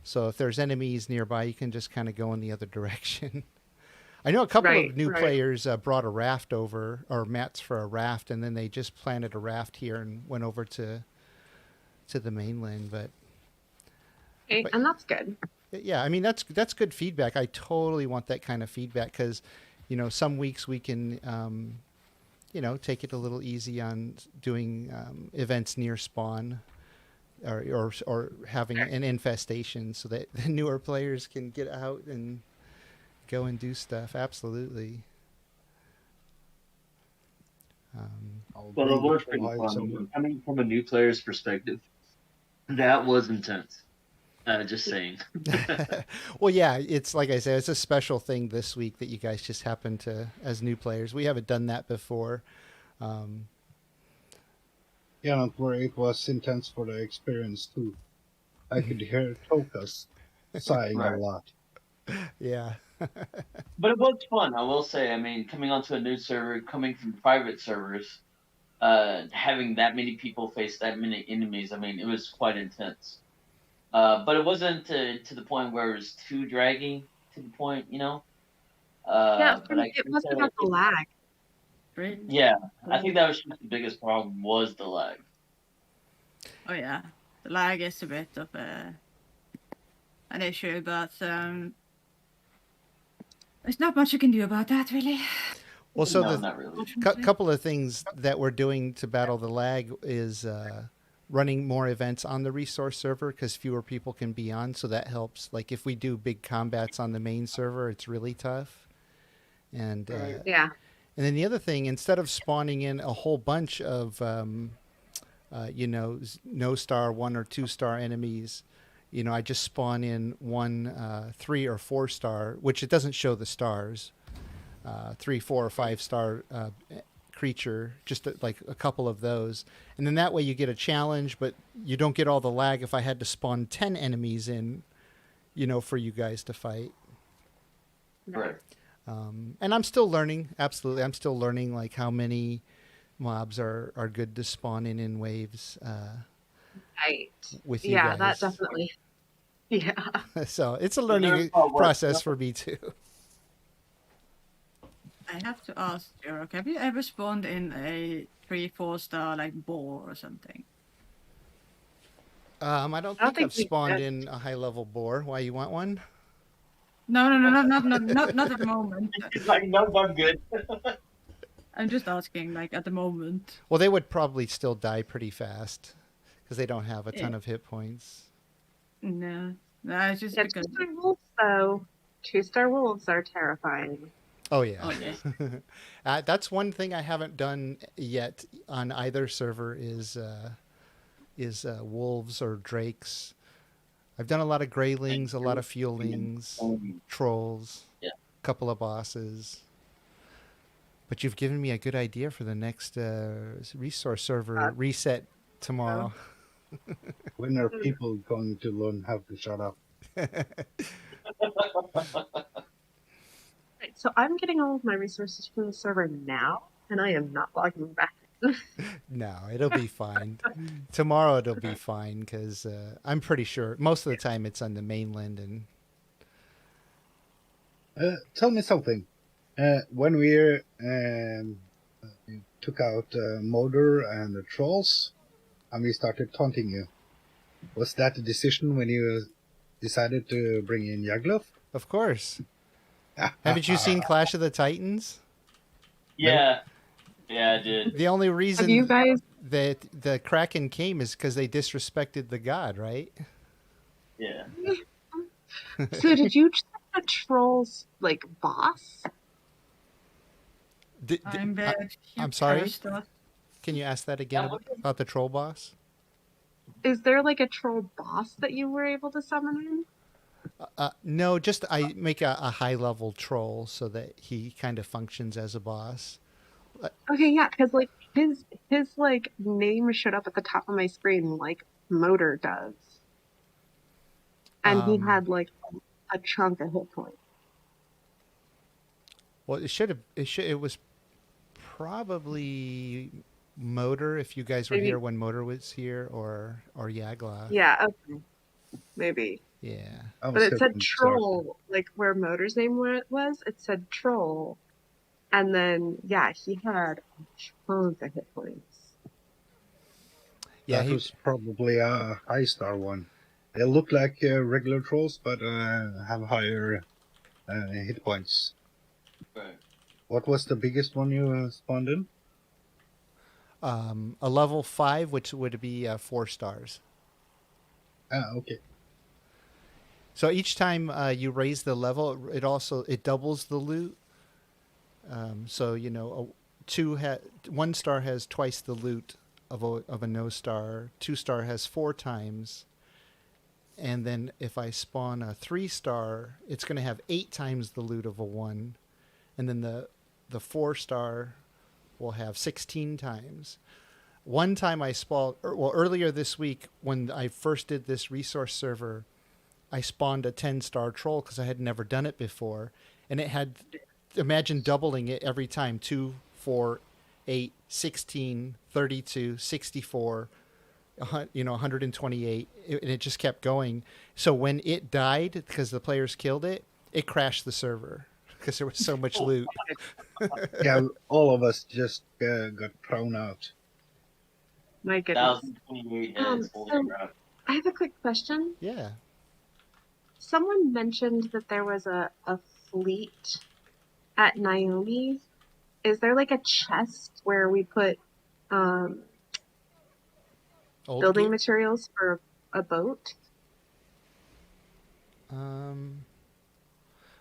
So if there's enemies nearby, you can just kind of go in the other direction. I know a couple of new players brought a raft over, or mats for a raft, and then they just planted a raft here and went over to the mainland. But and that's good. Yeah, I mean that's good feedback. I totally want that kind of feedback because, some weeks we can, take it a little easy on doing events near spawn, or having an infestation so that the newer players can get out and go and do stuff. Absolutely. Well, it was pretty fun. Coming from a new player's perspective, that was intense. Just saying. Well, yeah, it's like I said, it's a special thing this week that you guys just happen to, as new players. We haven't done that before. Yeah, don't worry, it was intense for the experience too. I could hear Tokas sighing a lot. Yeah. But it was fun, I will say. I mean, coming onto a new server, coming from private servers, having that many people face that many enemies, I mean, it was quite intense. But it wasn't to the point where it was too draggy to the point, Yeah, but it was about the lag. Right? Yeah, I think that was just the biggest problem was the lag. Oh yeah, the lag is a bit of an issue, but there's not much you can do about that, really. Well, so No, the not really. couple of things that we're doing to battle the lag is running more events on the resource server because fewer people can be on, so that helps. Like if we do big combats on the main server, it's really tough. And Yeah. and then the other thing, instead of spawning in a whole bunch of no star 1 or 2 star enemies, I just spawn in one 3 or 4 star, which it doesn't show the stars, 3, 4, or 5 star creature, just like a couple of those, and then that way you get a challenge, but you don't get all the lag if I had to spawn 10 enemies in, for you guys to fight. Right. And I'm still learning. Absolutely, I'm still learning like how many mobs are good to spawn in waves. Right. With you yeah, guys. that definitely. Yeah. So it's a learning process for me too. I have to ask, Jiroc, have you ever spawned in a 3, 4 star like boar or something? I don't think I've spawned in a high level boar. Why, you want one? No, not at the moment. Like, no, I'm good. I'm just asking, like, at the moment. Well, they would probably still die pretty fast because they don't have a ton of hit points. No, it's just because... 2-star wolves, though. 2-star wolves are terrifying. Oh, yeah. Oh, yeah. That's one thing I haven't done yet on either server is wolves or drakes. I've done a lot of greylings, a lot of fuelings, trolls, a couple of bosses. But you've given me a good idea for the next resource server reset tomorrow. When are people going to learn how to shut up? Right, so I'm getting all of my resources from the server now, and I am not logging back. No, it'll be fine. Tomorrow it'll be fine because I'm pretty sure most of the time it's on the mainland. And tell me something. When we took out Moder and the trolls, and we started taunting you, Was that the decision when you decided to bring in Yaglov? Of course. Haven't you seen Clash of the Titans? Yeah, yeah, I did. The only Have you reason guys? that the Kraken came is because they disrespected the god, right? Yeah. So did you check the trolls like boss? I'm back. You I'm sorry? cursed. Can you ask that again about the troll boss? Is there like a troll boss that you were able to summon in? No, just I make a high level troll so that he kind of functions as a boss. Okay, yeah, because like his like name showed up at the top of my screen like Motor does, and he had like a chunk of hit points. Well, it was probably Motor if you guys were Maybe. here when Motor was here, or Yagla. Yeah, okay, maybe. Yeah. But it said troll, like where Motor's name was. It said troll, and then yeah, he had tons of hit points. Yeah, that was probably a high star one. They look like regular trolls, but have higher hit points. Right. What was the biggest one you spawned in? A level 5, which would be 4 stars. Ah, okay. So each time you raise the level, it doubles the loot. So you know, 1 star has twice the loot of a no star. 2 star has 4 times. And then if I spawn a 3 star, it's going to have 8 times the loot of a 1. And then the 4 star will have 16 times. One time I spawned, earlier this week when I first did this resource server, I spawned a 10-star troll because I had never done it before. And it had, imagine doubling it every time, 2, 4, 8, 16, 32, 64, 128, and it just kept going. So when it died, because the players killed it, it crashed the server because there was so much loot. Yeah, all of us just got thrown out. My goodness. 1,028 So heads. Holy crap. I have a quick question. Yeah. Someone mentioned that there was a fleet at Naomi. Is there like a chest where we put building materials for a boat?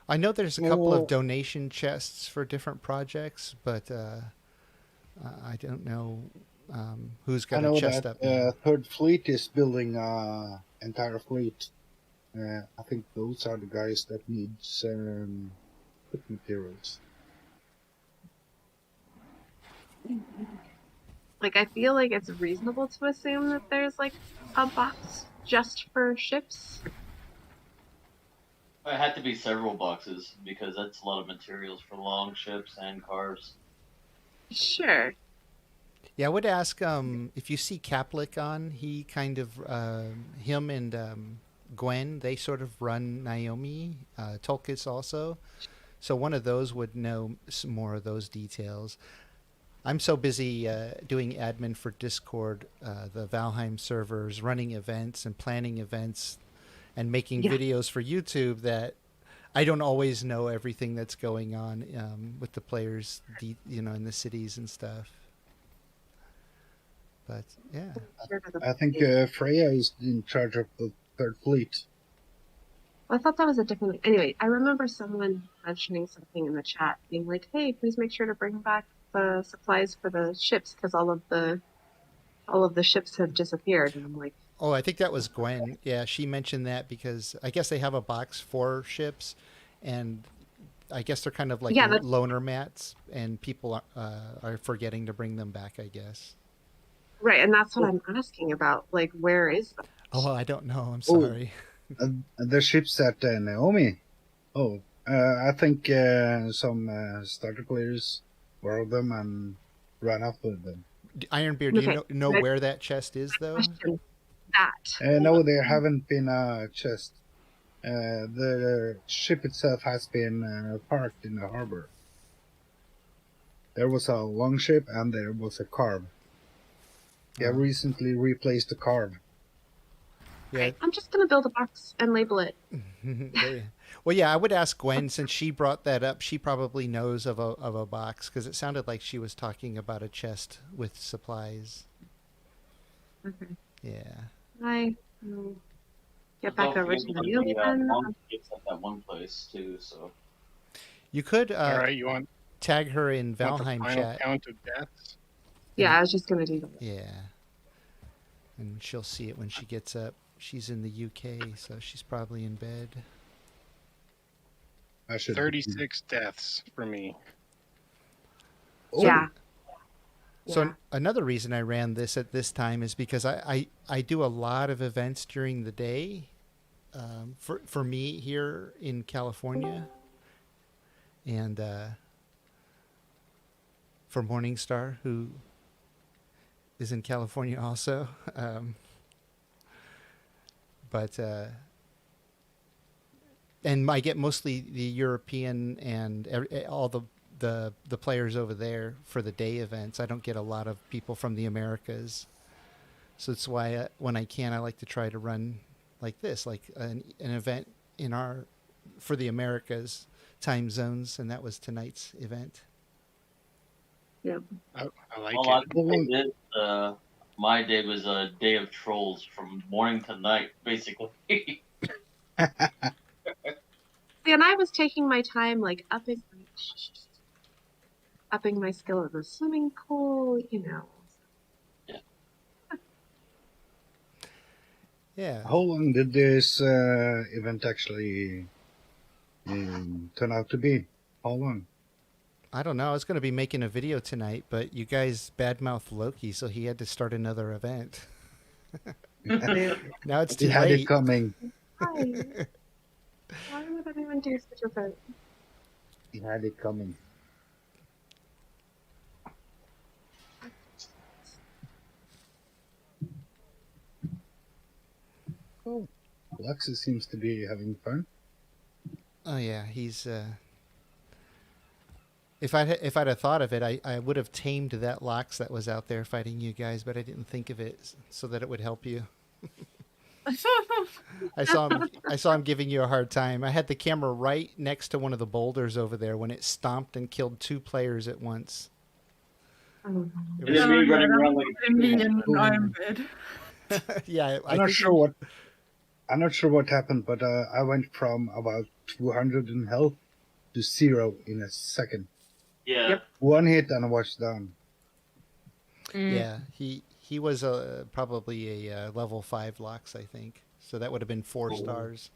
I know there's a couple of donation chests for different projects, but I don't know who's got a chest up now. Third Fleet is building an entire fleet. I think those are the guys that need food materials. Like, I feel like it's reasonable to assume that there's like a box just for ships. It had to be several boxes because that's a lot of materials for long ships and cars. Sure. Yeah, I would ask if you see Kaplik on, he kind of, him and Gwen, they sort of run Naomi, Tolkis also. So one of those would know some more of those details. I'm so busy doing admin for Discord, the Valheim servers, running events and planning events and making videos for YouTube that I don't always know everything that's going on with the players, in the cities and stuff. But yeah, I think Freya is in charge of the Third Fleet. I thought that was a different. Anyway, I remember someone mentioning something in the chat, being like, "Hey, please make sure to bring back the supplies for the ships because all of the ships have disappeared." And I'm like, oh, I think that was Gwen. Yeah, she mentioned that because I guess they have a box for ships, and I guess they're kind of like loaner mats, and people are forgetting to bring them back, I guess. Right, and that's what I'm asking about. Like, where is that? Oh, I don't know. I'm sorry. The ships at Naomi. Oh, I think some starter players borrowed them and ran off with them. Ironbeard, do you know where that chest is, though? No, there haven't been a chest. The ship itself has been parked in the harbor. There was a longship and there was a carve. They recently replaced the carve. Yeah. Right. I'm just gonna build a box and label it. Well, yeah, I would ask Gwen since she brought that up. She probably knows of a box because it sounded like she was talking about a chest with supplies. Okay. Yeah. I will get Don't back over forget to the about news the then. mom gets at that one place too. So You could All right, you want tag her in the Valheim final chat. count of deaths? Yeah, I was just gonna do that. Yeah. And she'll see it when she gets up. She's in the UK, so she's probably in bed. I should 36 deaths for me. Oh, Yeah. So Yeah. another reason I ran this at this time is because I do a lot of events during the day for me here in California. And for Morningstar, who is in California also. And I get mostly the European and all the players over there for the day events. I don't get a lot of people from the Americas. So that's why when I can, I like to try to run like this, like an event for the Americas time zones, and that was tonight's event. Yep. I like all I it. can say is, my day was a day of trolls from morning to night, basically. See, and I was taking my time, like upping my skill in the swimming pool, you know. Yeah. how long did this event actually turn out to be? How long? I don't know. I was going to be making a video tonight, but you guys badmouthed Loki, so he had to start another event. Now it's too He had late. it coming. Why? Why would anyone do such a thing? He had it coming. Oh, Luxus seems to be having fun. Oh yeah, he's. If I'd have thought of it, I would have tamed that Lox that was out there fighting you guys, but I didn't think of it so that it would help you. I saw him giving you a hard time. I had the camera right next to one of the boulders over there when it stomped and killed 2 players at once. Oh. And then me running around like me in Iron Bed. Yeah, I'm not sure what happened, but I went from about 200 in health to 0 in a second. yeah. Yep. One hit and I was down. Yeah, he was probably a level 5 Lox, I think. So that would have been 4 stars.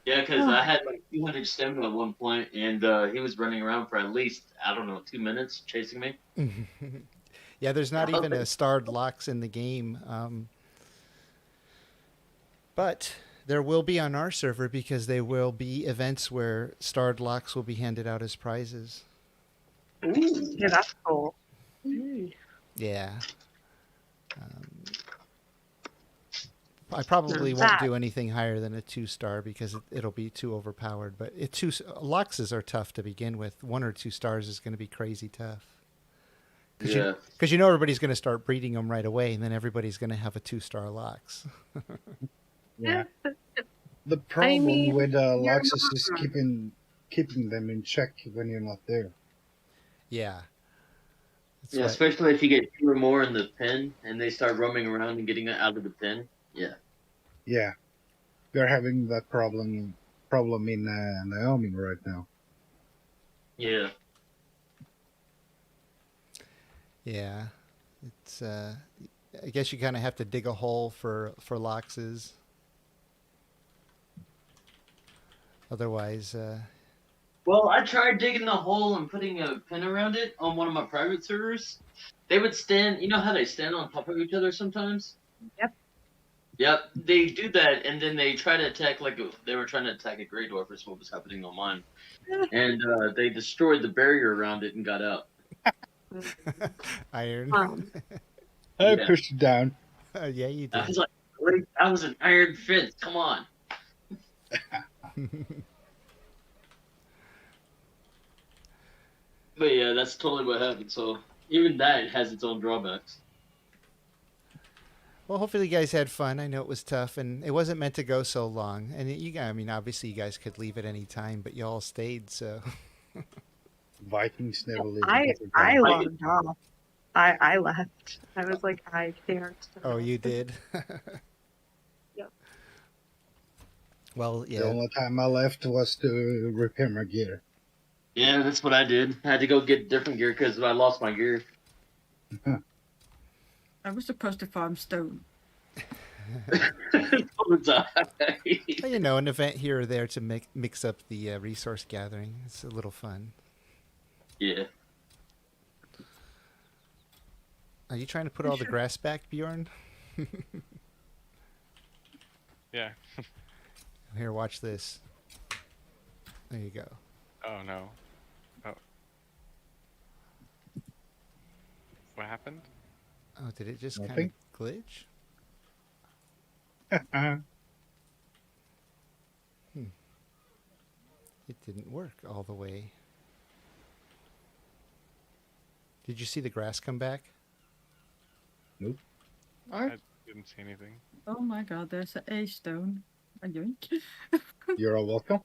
Yeah, because I had like 200 stamina at one point, and he was running around for at least, I don't know, 2 minutes chasing me. Yeah, there's not even a starred Lox in the game. But there will be on our server because there will be events where starred Lox will be handed out as prizes. Yeah, that's cool. Yeah. I probably won't do anything higher than a 2-star because it'll be too overpowered. But Loxes are tough to begin with. 1 or 2 stars is going to be crazy tough. Because you know everybody's going to start breeding them right away, and then everybody's going to have a 2-star Lox. Yeah. The problem with Luxus is keeping them in check when you're not there. Yeah. Yeah, especially if you get 2 or more in the pen, and they start roaming around and getting out of the pen. Yeah. Yeah. We're having that problem in Naomi right now. Yeah. Yeah. It's I guess you kind of have to dig a hole for Loxes. Otherwise, Well, I tried digging the hole and putting a pin around it on one of my private servers. They would stand, you know how they stand on top of each other sometimes? Yep, they do that, and then they try to attack they were trying to attack a Grey Dwarf, is what was happening on mine. And they destroyed the barrier around it and got out. Iron. I pushed it down. Yeah, you did. I was like, wait, that was an iron fence, come on. But yeah, that's totally what happened, so even that has its own drawbacks. Well, hopefully you guys had fun. I know it was tough, and it wasn't meant to go so long. And I mean, obviously you guys could leave at any time, but you all stayed, so. Vikings never leave. I logged off. I left. I was like, I can't. Oh, you did? Yep. Well, yeah. The only time I left was to repair my gear. Yeah, that's what I did. I had to go get different gear because I lost my gear. I was supposed to farm stone. Well, you know, an event here or there to mix up the resource gathering. It's a little fun. Yeah. Are you trying to put all the grass back, Bjorn? Yeah. Here, watch this. There you go. Oh no. Oh. What happened? Oh, did it just kind Nothing. of glitch? It didn't work all the way. Did you see the grass come back? Nope. I didn't see anything. Oh my god, there's a stone. A yoink. You're all welcome.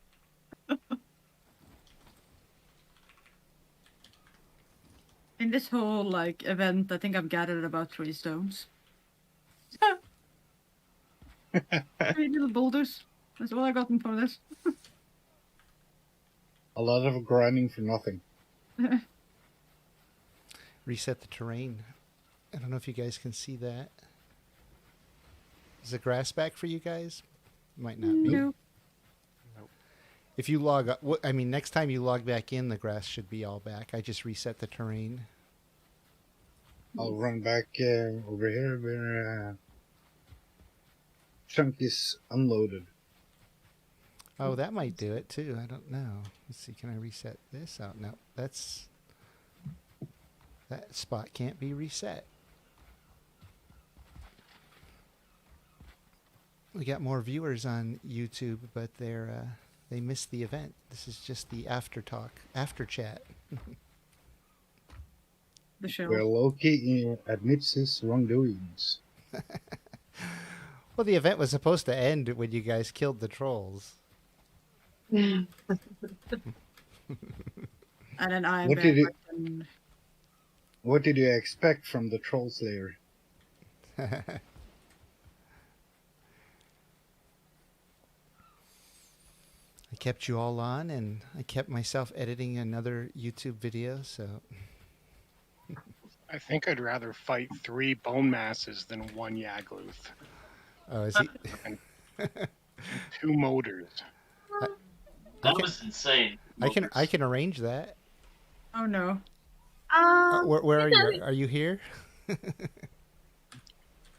In this whole like event, I think I've gathered about 3 stones. 3 little boulders. That's all I gotten for this. A lot of grinding for nothing. Reset the terrain. I don't know if you guys can see that. Is the grass back for you guys? Might not be. No. If you log up, I mean, next time you log back in, the grass should be all back. I just reset the terrain. I'll run back over here where chunk is unloaded. Oh, that might do it too. I don't know. Let's see. Can I reset this? Oh, no. That spot can't be reset. We got more viewers on YouTube, but they missed the event. This is just the after chat. The show. Where Loki admits his wrongdoings. Well, the event was supposed to end when you guys killed the trolls. And then I'm What back. did What did you expect from the troll slayer? I kept you all on, and I kept myself editing another YouTube video, so... I think I'd rather fight 3 bone masses than 1 Yagluth. Oh, is he... And 2 motors. That was insane. I can arrange that. Oh no. Where are you? Are you here?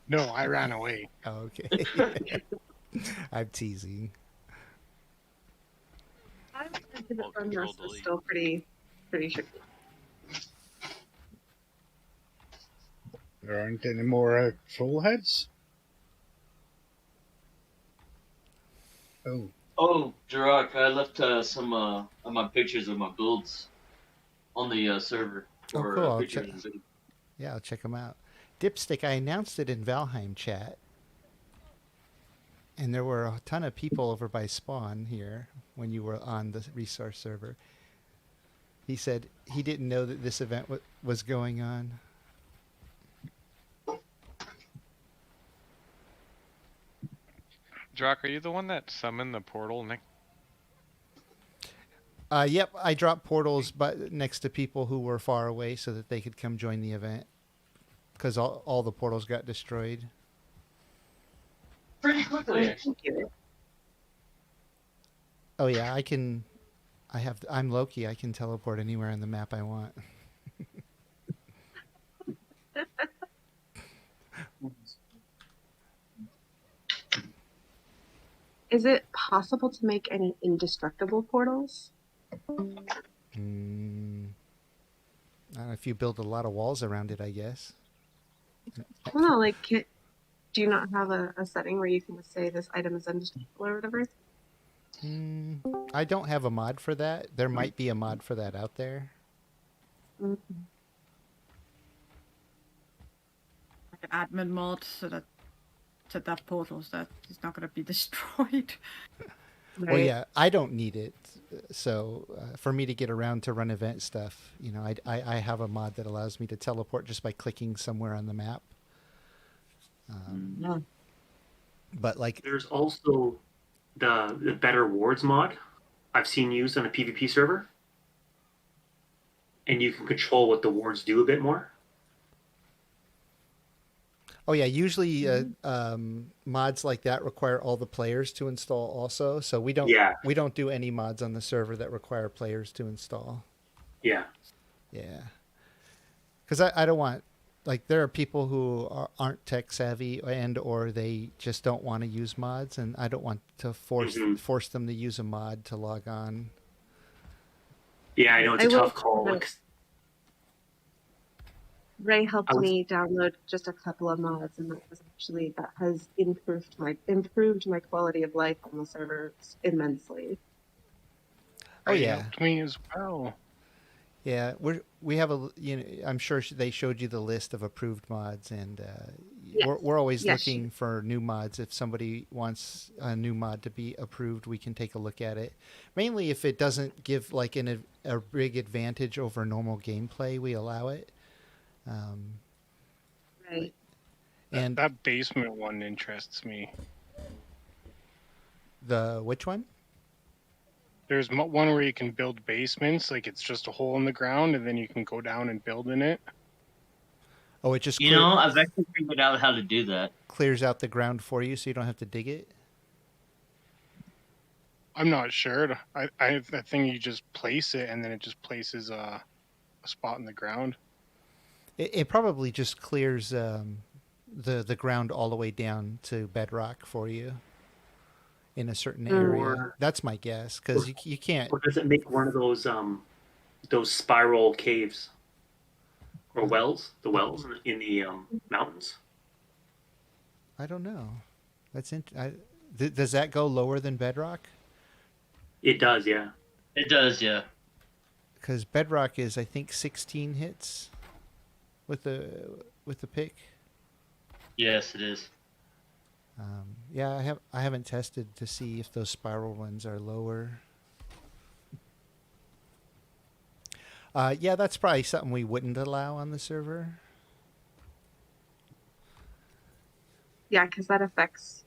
No, I ran away. Oh, okay. I'm teasing. I would say the bone mass is still pretty tricky. There aren't any more troll heads? Oh. Oh, Jiroc, I left some of my pictures of my builds on the server. Oh, For, cool. pictures and I'll check them out. Dipstick, I announced it in Valheim chat. And there were a ton of people over by Spawn here when you were on the resource server. He said he didn't know that this event was going on. Jiroc, are you the one that summoned the portal, Nick? Yep, I dropped portals next to people who were far away so that they could come join the event. Because all the portals got destroyed. pretty quickly, actually. Oh yeah, I'm Loki. I can teleport anywhere on the map I want. Is it possible to make any indestructible portals? I don't know, if you build a lot of walls around it, I guess. I don't know, like, do you not have a setting where you can just say this item is indestructible or whatever? I don't have a mod for that. There might be a mod for that out there. Mm-hmm. Like an admin mod so that set up portals that it's not going to be destroyed. Well, yeah, I don't need it. So for me to get around to run event stuff, you know, I have a mod that allows me to teleport just by clicking somewhere on the map. But like, there's also the Better Wards mod I've seen used on a PvP server, and you can control what the wards do a bit more. oh yeah, usually mods like that require all the players to install also. So we don't do any mods on the server that require players to install. Yeah. Yeah. Because I don't want, like, there are people who aren't tech savvy and or they just don't want to use mods, and I don't want to force them to use a mod to log on. Yeah, I know it's a tough call. Ray helped me download just a couple of mods, and that has improved my quality of life on the servers immensely. Oh yeah, helped me as well. Yeah, we have a, you know, I'm sure they showed you the list of approved mods, and Yes. we're always Yes, looking for new mods. If somebody wants a new mod to be approved, we can take a look at it. Mainly if it doesn't give like a big advantage over normal gameplay, we allow it. Right. And that basement one interests me. The which one? There's one where you can build basements, like it's just a hole in the ground, and then you can go down and build in it. Oh, it just I've actually figured out how to do that. Clears out the ground for you, so you don't have to dig it. I'm not sure. I think you just place it, and then it just places a spot in the ground. It probably just clears the ground all the way down to bedrock for you in a certain area. That's my guess, because you can't. Or does it make one of those spiral caves or wells? The wells in the mountains. I don't know. Does that go lower than bedrock? It does, yeah. It does, yeah. Because bedrock is, I think, 16 hits with the pick. Yes, it is. Yeah, I haven't tested to see if those spiral ones are lower. Yeah, that's probably something we wouldn't allow on the server. Yeah, because that affects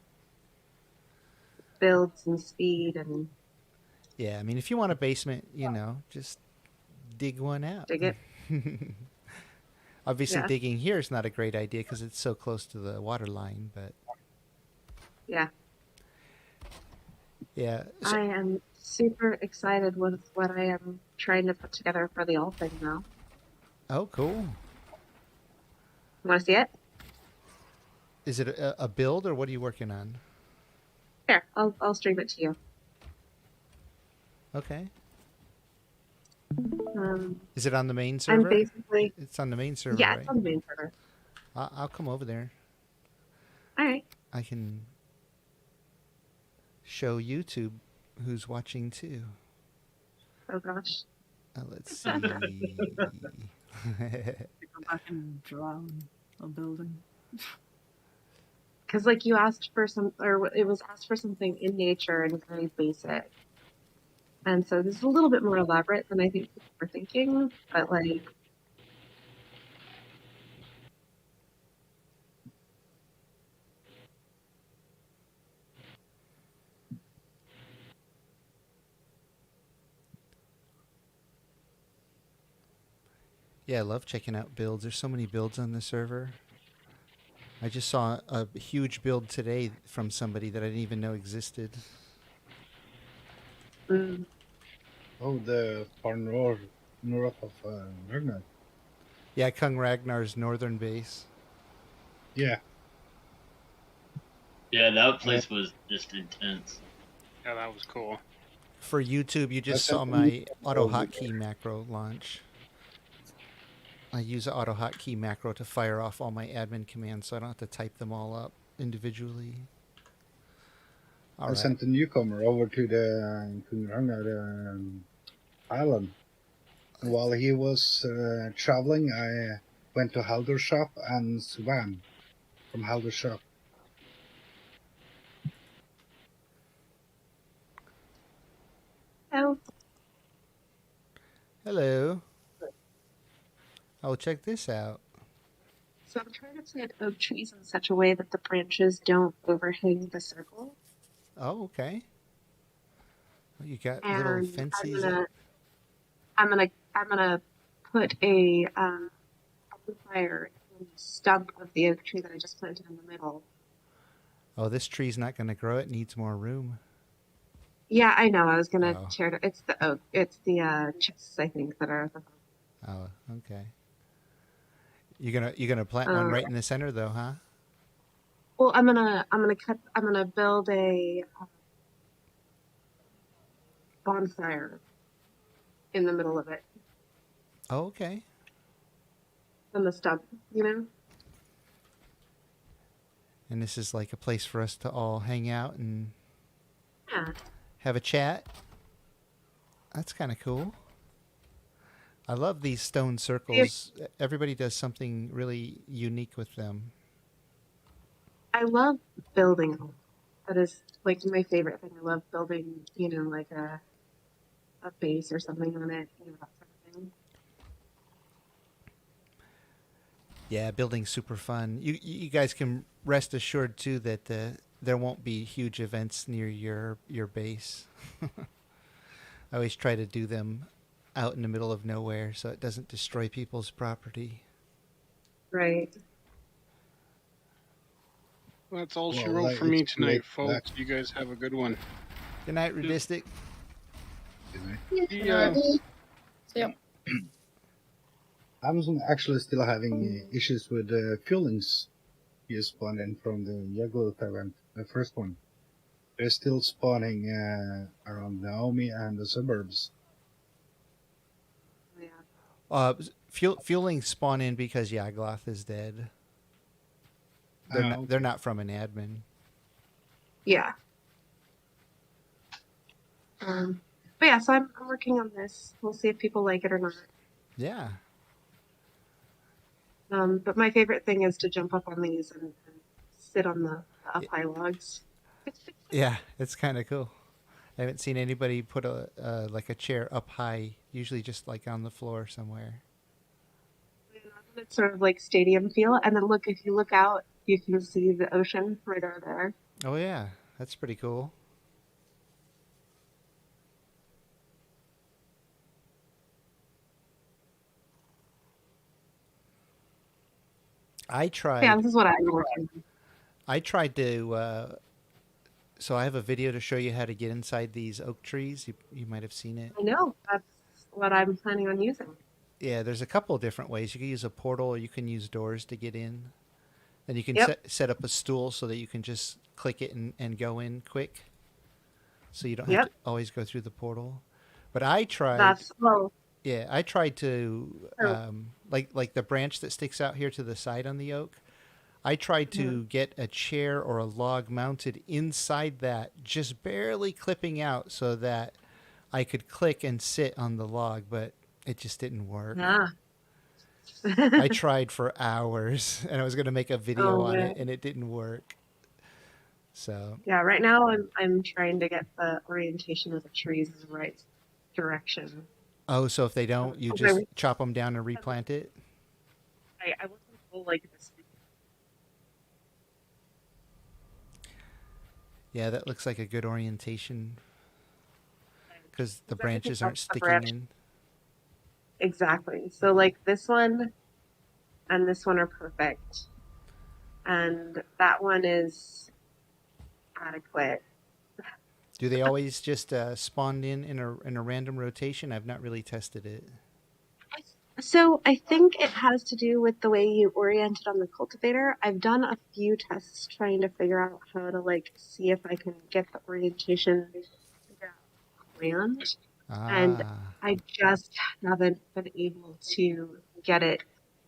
builds and speed and. Yeah, I mean, if you want a basement, you know, just dig one out. Dig it. Obviously, digging here is not a great idea because it's so close to the water line, but. Yeah. Yeah. I am super excited with what I am trying to put together for the all thing now. Oh, cool. Want to see it? Is it a build or what are you working on? Here, I'll stream it to you. Okay. Is it on the main server? I'm basically. It's on the main server. Yeah, right? it's on the main server. I'll come over there. All right. I can show YouTube who's watching too. Oh gosh. Let's see. Go back and drown a building. Because like you asked for it was asked for something in nature and very basic. And so this is a little bit more elaborate than I think people were thinking, but like. Yeah, I love checking out builds. There's so many builds on the server. I just saw a huge build today from somebody that I didn't even know existed. Oh, the far north of Ragnar. Yeah, Kung Ragnar's northern base. Yeah. Yeah, that place was just intense. Yeah, that was cool. For YouTube, you just saw my auto hotkey macro launch. I use the auto hotkey macro to fire off all my admin commands, so I don't have to type them all up individually. I sent a newcomer over to the Kung Ragnar island. And while he was traveling, I went to Haldershop and swam from Haldershop. So, Hello. Oh, check this out. so I'm trying to plant oak trees in such a way that the branches don't overhang the circle. Oh, okay. Well, you got little And fences. I'm gonna put a fire in the stump of the oak tree that I just planted in the middle. Oh, this tree's not going to grow. It needs more room. Yeah, I know. I was gonna Oh. tear it. It's the oak. It's the chests, I think, that are. Oh, okay. You're gonna plant one right in the center, though, huh? Well, I'm gonna build a bonfire in the middle of it, Oh, okay. on the stump. You know. And this is like a place for us to all hang out and Yeah. have a chat. That's kind of cool. I love these stone circles. Everybody does something really unique with them. I love building. That is like my favorite thing. I love building. You know, like a base or something on it. You know, that sort of thing. Yeah, building's super fun. You guys can rest assured too that there won't be huge events near your base. I always try to do them out in the middle of nowhere so it doesn't destroy people's property. Right. Well, that's all she Well, wrote like, for me it's tonight, great folks. that- You guys have a good one. Good night, Rudistic. Yeah. Yep. I'm actually still having issues with the feelings you spawned in from the Yagluth event, the first one. They're still spawning around Naomi and the suburbs. Yeah. Fueling spawn in because Yagloth is dead. They're not from an admin. Yeah. But yeah, so I'm working on this. We'll see if people like it or not. Yeah. But my favorite thing is to jump up on these and sit on the up high logs. Yeah, it's kind of cool. I haven't seen anybody put like a chair up high. Usually just like on the floor somewhere. It's sort of like stadium feel, and then look, if you look out, you can see the ocean right over there. Oh yeah, that's pretty cool. I tried. Yeah, this is what I'm working on. I tried to. So I have a video to show you how to get inside these oak trees. You might have seen it. I know, that's what I'm planning on using. Yeah, there's a couple of different ways. You can use a portal, or you can use doors to get in. Then you can set up a stool so that you can just click it and go in quick. So you don't have to always go through the portal. But I tried. Yeah, I tried to like the branch that sticks out here to the side on the oak. I tried to get a chair or a log mounted inside that, just barely clipping out so that I could click and sit on the log, but it just didn't work. I tried for hours, and I was going to make a video on it, and it didn't work. So yeah, right now I'm trying to get the orientation of the trees in the right direction. Oh, so if they don't, you just chop them down and replant it? I wasn't told like this. Yeah, that looks like a good orientation because the branches aren't sticking in. Exactly. So like this one and this one are perfect. And that one is adequate. Do they always just spawn in a random rotation? I've not really tested it. So I think it has to do with the way you orient it on the cultivator. I've done a few tests trying to figure out how to like see if I can get the orientation planned. And I just haven't been able to get it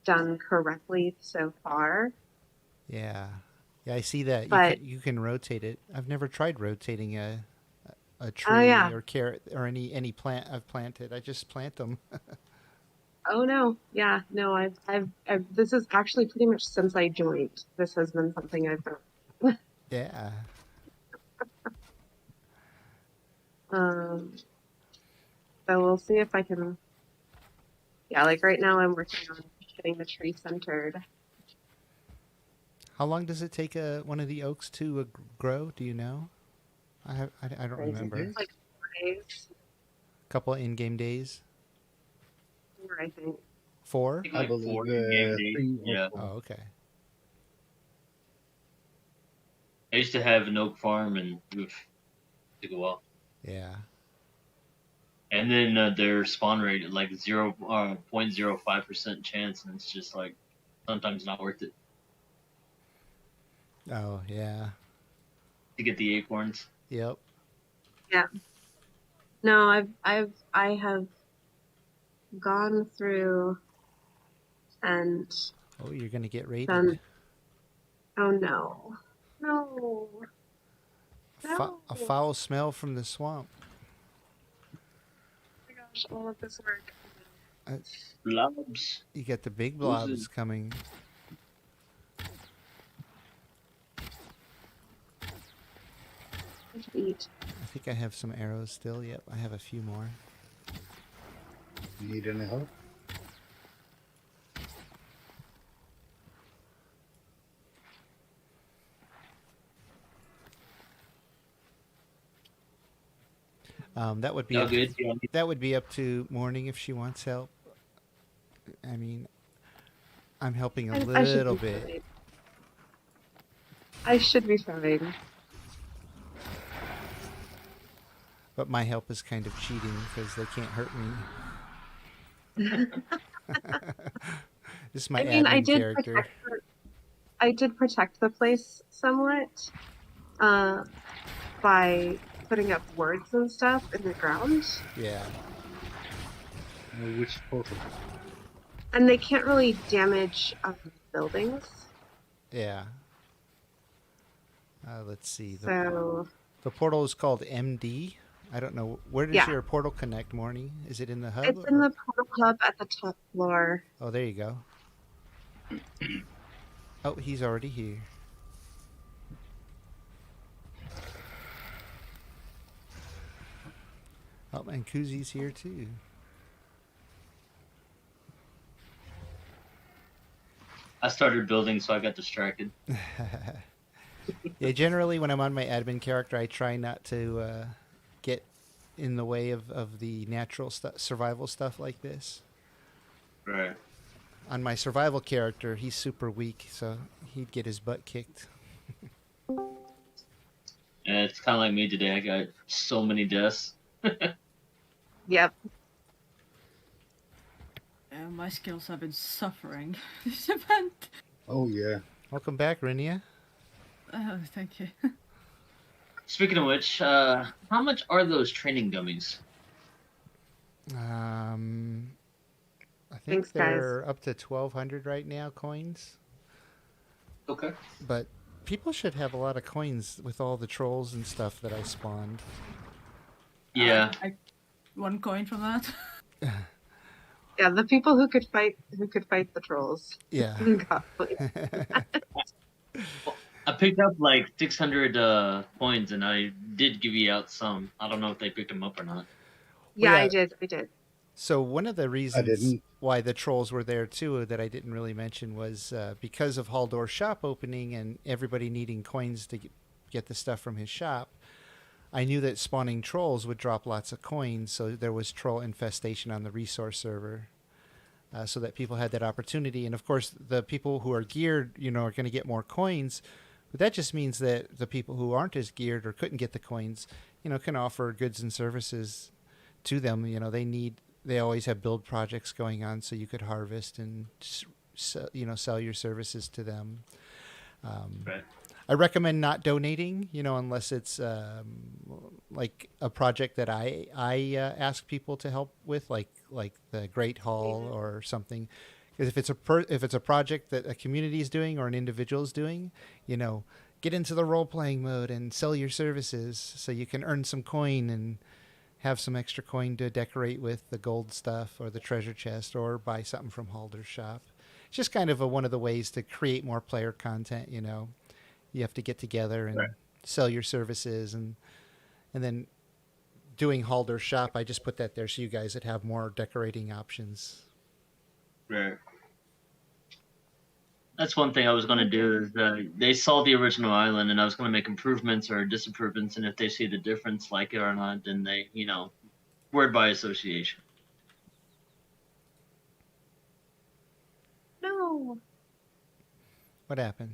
done correctly so far. Yeah, I see that. You can rotate it. I've never tried rotating a tree or carrot or any plant I've planted. I just plant them. Oh no, yeah, no. I've this is actually pretty much since I joined. This has been something I've done. Yeah. So we'll see if I can. Yeah, like right now I'm working on getting the tree centered. How long does it take one of the oaks to grow? Do you know? I don't remember. It's like 4 days. Couple in-game days. 4, I think. 4? think I like believe 4 in-game days. 3 or Yeah. 4. Oh, okay. I used to have an oak farm, and oof, took a while. Yeah. And then their spawn rate at like 0.05% chance, and it's just like sometimes not worth it Oh, yeah. to get the acorns. Yep. Yeah. No, I have gone through and Oh, you're gonna get raided. done. Oh no. No. No. A foul smell from the swamp. Oh my gosh, all of this work. Blobs. You got the big blobs Oozes. coming. I should eat. I think I have some arrows still. Yep, I have a few more. You need any help? That would be No up, good. Yeah. that would be up to Morning if she wants help. I mean, I'm helping a I should little be bit. fine. I should be fine. But my help is kind of cheating because they can't hurt me. This is my I mean, admin character. I did protect the place somewhat by putting up words and stuff in the ground. Yeah. Which portal? And they can't really damage buildings. Yeah. Let's see. So, The portal is called MD. I don't know. Where does Yeah. your portal connect, Morning? Is it in the hub? it's in the portal hub at the top floor. Oh, there you go. Oh, he's already here. Oh, and Kuzi's here too. I started building, so I got distracted. Yeah, generally when I'm on my admin character, I try not to get in the way of the natural survival stuff like this. Right. On my survival character, he's super weak, so he'd get his butt kicked. And it's kind of like me today. I got so many deaths. Yep. My skills have been suffering this event. Oh yeah. Welcome back, Rinia. Oh, thank you. Speaking of which, how much are those training gummies? I think Thanks, guys. they're up to 1,200 right now, coins. Okay. But people should have a lot of coins with all the trolls and stuff that I spawned. Yeah. 1 coin from that. Yeah, the people who could fight the trolls. Yeah. got it. I picked up like 600 coins, and I did give you out some. I don't know if they picked them up or not. Yeah, yeah. I did. So one of the reasons didn't. why the trolls were there too that I didn't really mention was because of Haldor's shop opening and everybody needing coins to get the stuff from his shop. I knew that spawning trolls would drop lots of coins, so there was troll infestation on the resource server, so that people had that opportunity. And of course, the people who are geared, are going to get more coins. But that just means that the people who aren't as geared or couldn't get the coins, can offer goods and services to them. They always have build projects going on, so you could harvest and sell your services to them. Right. I recommend not donating, unless it's like a project that I ask people to help with, like the Great Hall or something. Because if it's a project that a community is doing or an individual is doing, get into the role playing mode and sell your services so you can earn some coin and have some extra coin to decorate with the gold stuff or the treasure chest or buy something from Haldor's shop. It's just kind of one of the ways to create more player content. You have to get together and Right. sell your services and then doing Halder's shop, I just put that there so you guys would have more decorating options. Right. That's one thing I was going to do. Is they saw the original island, and I was going to make improvements or disimprovements, and if they see the difference, like it or not, then they, word by association. No. What happened?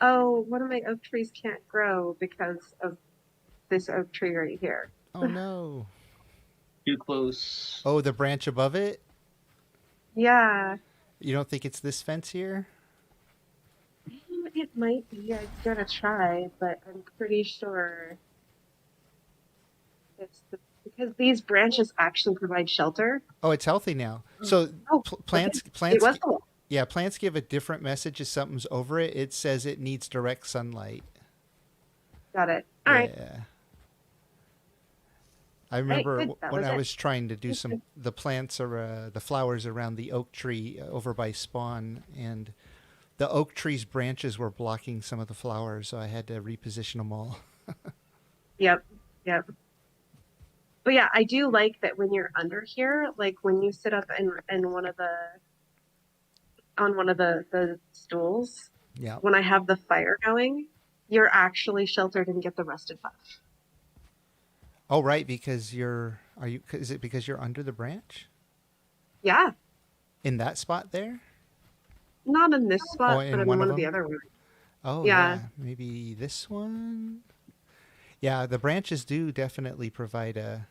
Oh, one of my oak trees can't grow because of this oak tree right here. Oh no. Too close. Oh, the branch above it? Yeah. You don't think it's this fence here? It might be. I'm gonna try, but I'm pretty sure it's because these branches actually provide shelter. Oh, it's healthy now. So plants It was cool. Yeah, plants give a different message if something's over it. It says it needs direct sunlight. Got it. All right. Yeah. I remember good. That when was I it. was trying to do the plants or the flowers around the oak tree over by Spawn, and the oak tree's branches were blocking some of the flowers, so I had to reposition them all. Yep. But yeah, I do like that when you're under here, like when you sit up in one of the stools, Yeah. when I have the fire going, you're actually sheltered and get the rusted buff. Oh, right, because is it because you're under the branch? Yeah. In that spot there? Not in this spot, in but in one of the other ones. Oh, Yeah. Maybe this one? Yeah, the branches do definitely provide a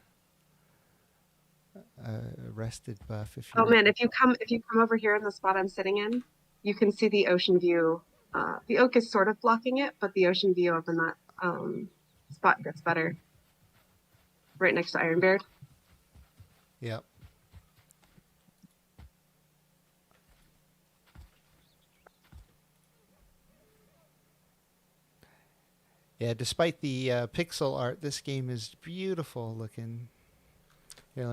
rested buff. Oh man, if you come over here in the spot I'm sitting in, you can see the ocean view. The oak is sort of blocking it, but the ocean view up in that spot gets better. Right next to Ironbeard. Yep. Yeah, despite the pixel art, this game is beautiful looking. Here,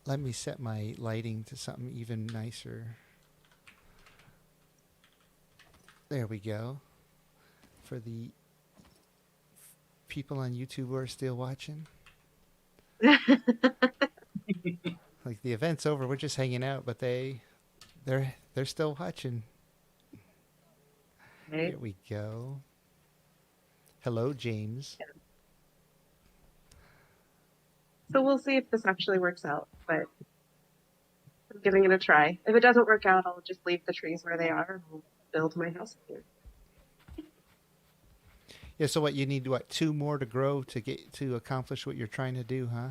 let me set my lighting to something even nicer. There we go. For the people on YouTube who are still watching. Like the event's over, we're just hanging out, but they're still watching. Okay. Here we go. Hello, James. So we'll see if this actually works out, but I'm giving it a try. If it doesn't work out, I'll just leave the trees where they are and I'll build my house here. Yeah, so what, you need, 2 more to grow to accomplish what you're trying to do, huh?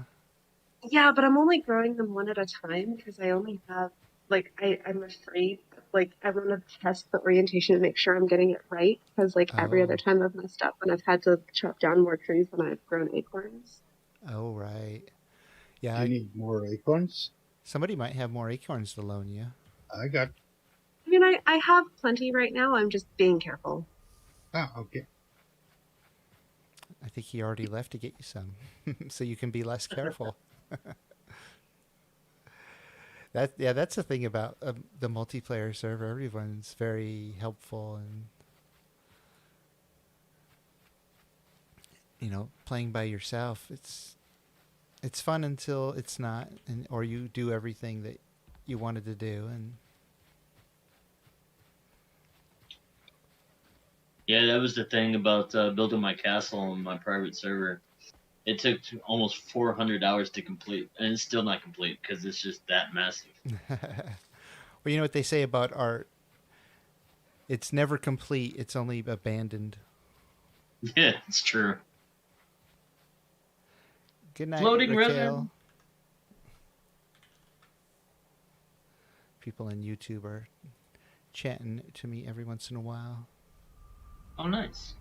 Yeah, but I'm only growing them one at a time because I only have, I'm afraid, I want to test the orientation to make sure I'm getting it right because, every other time I've messed up and I've had to chop down more trees than I've grown acorns. Oh, right. Yeah. You need more acorns? Somebody might have more acorns to loan you. I got... I mean, I have plenty right now. I'm just being careful. Ah, okay. I think he already left to get you some, so you can be less careful. That's the thing about the multiplayer server. Everyone's very helpful, and playing by yourself, it's fun until it's not, or you do everything that you wanted to do, and Yeah, that was the thing about building my castle on my private server. It took almost 400 hours to complete, and it's still not complete because it's just that massive. Well, you know what they say about art? It's never complete. It's only abandoned. Yeah, it's true. Good night, Floating Raquel. resin. People on YouTube are chatting to me every once in a while. Oh, nice.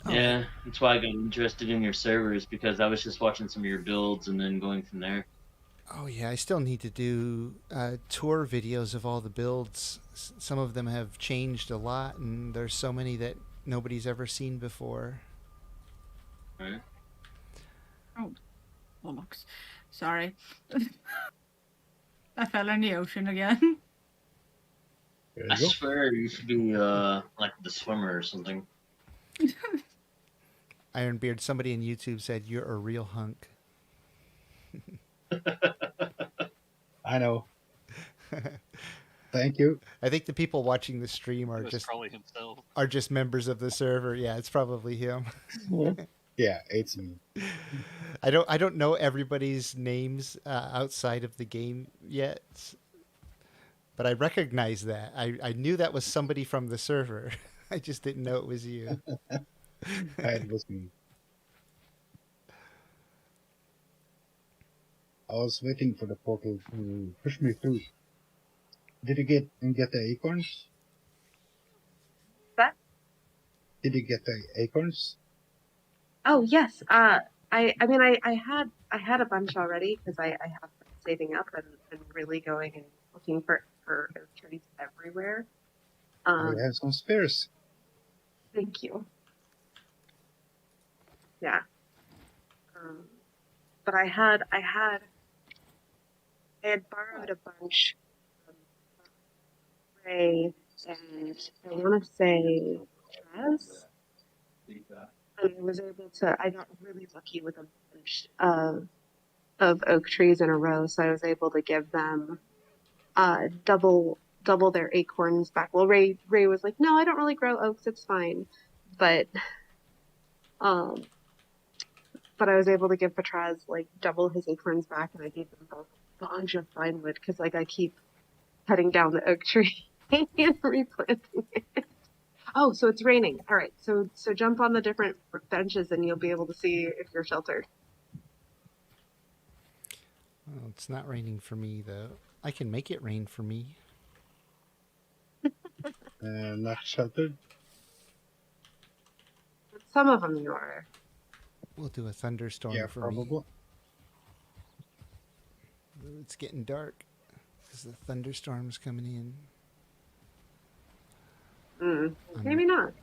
Yeah, that's why I got interested in your servers, because I was just watching some of your builds and then going from there. Oh yeah, I still need to do tour videos of all the builds. Some of them have changed a lot, and there's so many that nobody's ever seen before. Right. Oh, bollocks. Sorry. I fell in the ocean again. There I you go. swear you should be like the swimmer or something. Ironbeard, somebody in YouTube said you're a real hunk. I know. Thank you. I think the people watching the stream It are was just probably himself. members of the server. Yeah, it's probably him. Yeah, it's me. I don't know everybody's names outside of the game yet, but I recognize that. I knew that was somebody from the server. I just didn't know it was you. It was me. I was waiting for the portal to push me through. Did you get the acorns? That? Did you get the acorns? Oh yes. I mean I had a bunch already because I have been saving up and really going and looking for oak trees everywhere. I have some spares. Thank you. Yeah. But I had borrowed a bunch from Ray and I want to say Trez. And I got really lucky with a bunch of oak trees in a row, so I was able to give them double their acorns back. Well, Ray was like, "No, I don't really grow oaks. It's fine," but I was able to give Patraz like double his acorns back, and I gave them both a bunch of pine wood because like I keep cutting down the oak tree and replanting it. Oh, so it's raining. All right, so jump on the different benches and you'll be able to see if you're sheltered. Well, it's not raining for me though. I can make it rain for me. Not sheltered. Some of them you are. We'll do a thunderstorm Yeah, for probably. me. It's getting dark because the thunderstorm's coming in. Maybe not.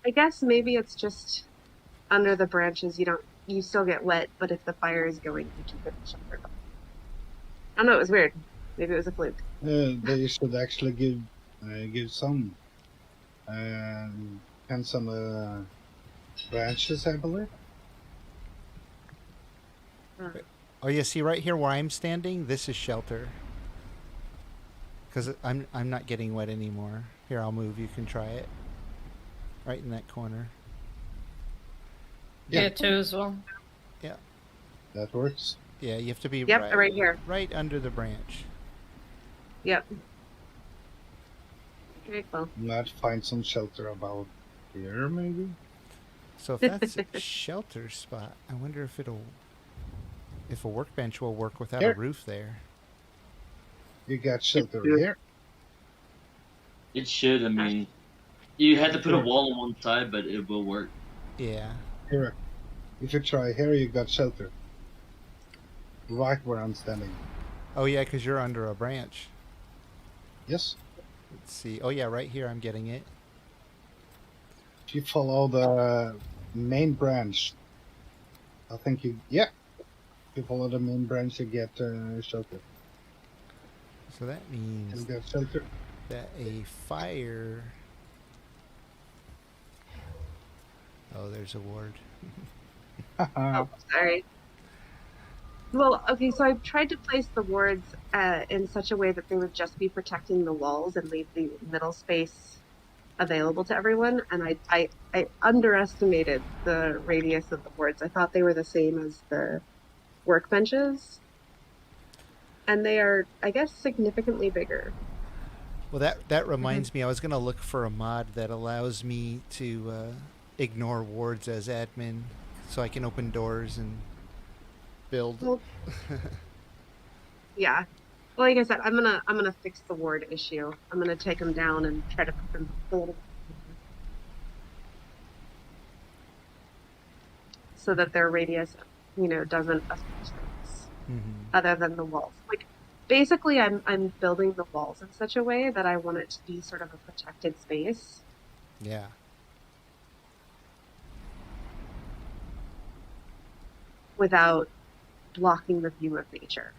I guess maybe it's just under the branches. You still get wet, but if the fire is going, you keep it sheltered. I don't know. It was weird. Maybe it was a fluke. They should actually give some depends on the branches, I believe. Oh yeah, see right here where I'm standing, this is shelter. Because I'm not getting wet anymore. Here, I'll move. You can try it. Right in that corner. Yeah, too as well. Yeah. That works. Yeah, you have to be right here. Right under the branch. Yep. Okay, well. Might find some shelter about here, maybe. So if that's a shelter spot, I wonder if a workbench will work without a roof there. You got shelter here. It should. I mean, you had to put a wall on one side, but it will work. Yeah. Here, if you try here, you got shelter. Right where I'm standing. Oh yeah, because you're under a branch. Yes. Let's see. Oh yeah, right here I'm getting it. If you follow the main branch, I think if you follow the main branch, you get shelter. So that means you got shelter. That a fire. Oh, there's a ward. Oh, sorry. Well, okay, so I've tried to place the wards in such a way that they would just be protecting the walls and leave the middle space available to everyone. And I underestimated the radius of the wards. I thought they were the same as the workbenches. And they are, I guess, significantly bigger. Well, that reminds me, I was going to look for a mod that allows me to ignore wards as admin, so I can open doors and build. Well, yeah. Well, like I said, I'm gonna fix the ward issue. I'm gonna take them down and try to put them a little so that their radius, doesn't affect things other than the walls. Like, basically, I'm building the walls in such a way that I want it to be sort of a protected space. Yeah. Without blocking the view of nature.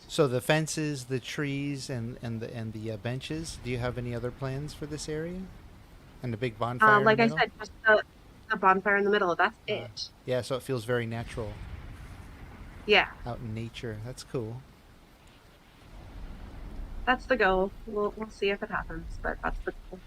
So the fences, the trees, and the benches. Do you have any other plans for this area? And the big bonfire in the Like I middle. said, just the bonfire in the middle. That's it. Yeah, so it feels very natural Yeah, out in nature. That's cool. that's the goal. We'll see if it happens, but that's the goal.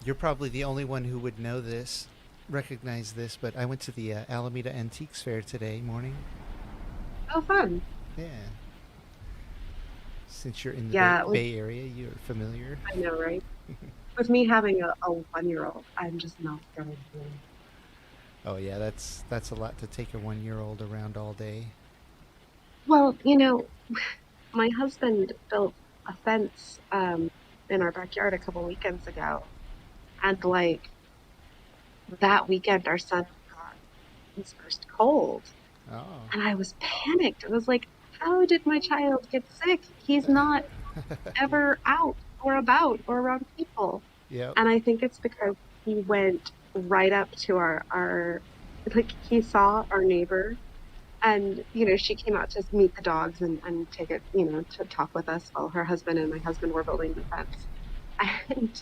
You're probably the only one who would know this, recognize this, but I went to the Alameda Antiques Fair today morning. Oh, fun. Yeah. Since you're in the Yeah, Bay Area, you're familiar. I know, right? With me having a 1-year-old, I'm just not going to. Oh yeah, that's a lot to take a 1-year-old around all day. Well, my husband built a fence in our backyard a couple weekends ago, and like that weekend, our son got his first cold, Oh. and I was panicked. I was like, "How did my child get sick? He's not ever out or about or around people." Yep. And I think it's because he went right up to our like he saw our neighbor, and she came out to meet the dogs and take it, to talk with us while her husband and my husband were building the fence. And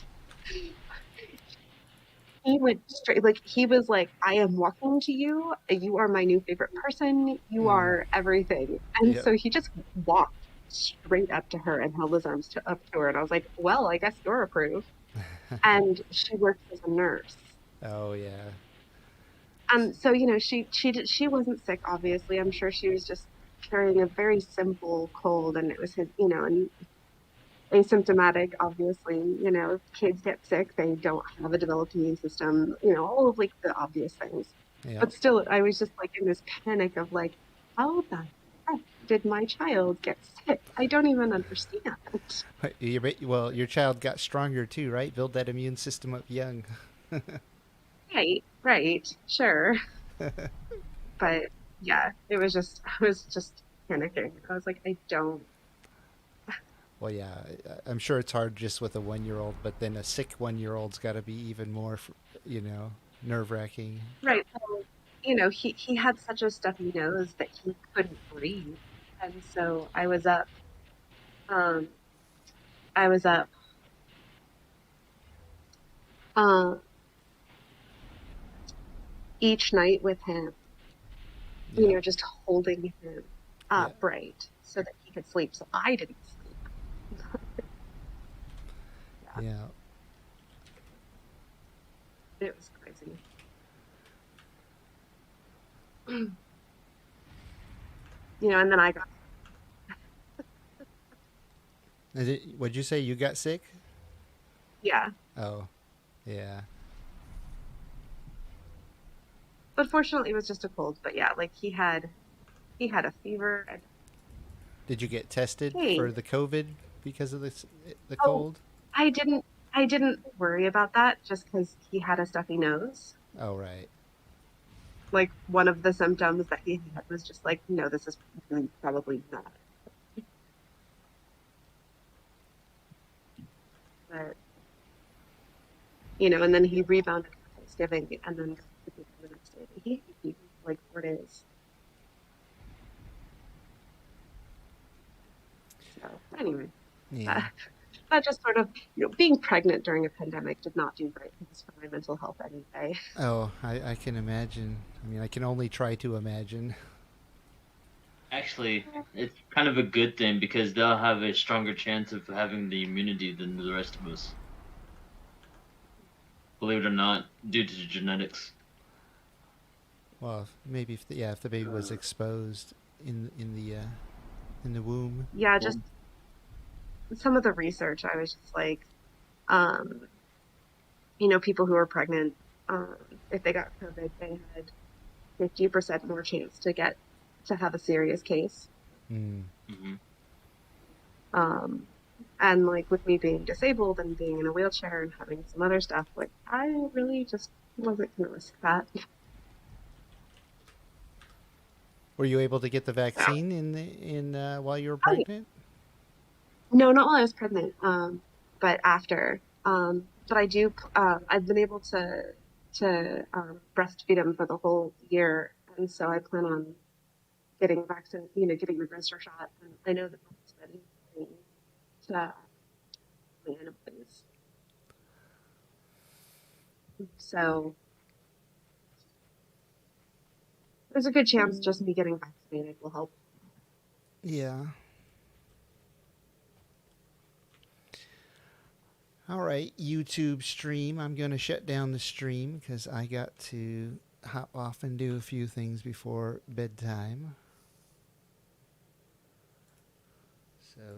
he went straight, like he was like, "I am walking to you. You are my new favorite person. You are everything." And Yep. so he just walked straight up to her and held his arms up to her. And I was like, "Well, I guess you're approved." And she works as a nurse. Oh yeah. And so, she wasn't sick, obviously. I'm sure she was just carrying a very simple cold, and it was his, and asymptomatic, obviously. Kids get sick, they don't have a developed immune system, all of like the obvious things. Yeah. But still, I was just like in this panic of like, how the heck did my child get sick? I don't even understand. Well, your child got stronger too, right? Build that immune system up young. Right, sure. But yeah, I was just panicking. I was like, I don't. Well, yeah, I'm sure it's hard just with a 1-year-old, but then a sick 1-year-old's got to be even more, nerve-wracking. Right. So, he had such a stuffy nose that he couldn't breathe. And so I was up, um, I was up, uh, each night with him, Yeah. just holding him upright so that he could sleep. So I didn't sleep. Yeah. It was crazy. And then I got. What'd you say? You got sick? Yeah. Oh, yeah. But fortunately, it was just a cold. But yeah, like he had a fever. And Did you get tested Hey. for the COVID because of the Oh. cold? I didn't worry about that just because he had a stuffy nose. Oh, right. Like one of the symptoms that he had was just like, no, this is probably not. But and then he rebounded for Thanksgiving, and then the next day he like 4 days. So anyway, Yeah. that just sort of being pregnant during a pandemic did not do great things for my mental health anyway. Oh, I can imagine. I mean, I can only try to imagine. Actually, it's kind of a good thing because they'll have a stronger chance of having the immunity than the rest of us. Believe it or not, due to genetics. Well, maybe if the baby was exposed in the womb. Yeah, just some of the research, I was just like, people who are pregnant, if they got COVID, they had 50% more chance to have a serious case. Mm-hmm. And like with me being disabled and being in a wheelchair and having some other stuff, like I really just wasn't going to risk that. Were you able to get the vaccine while you were pregnant? No, not while I was pregnant, but after. But I do. I've been able to to breastfeed him for the whole year, and so I plan on getting getting the booster shot. And I know that it's been going to my animals. So there's a good chance just me getting vaccinated will help. Yeah. All right, YouTube stream. I'm going to shut down the stream because I got to hop off and do a few things before bedtime.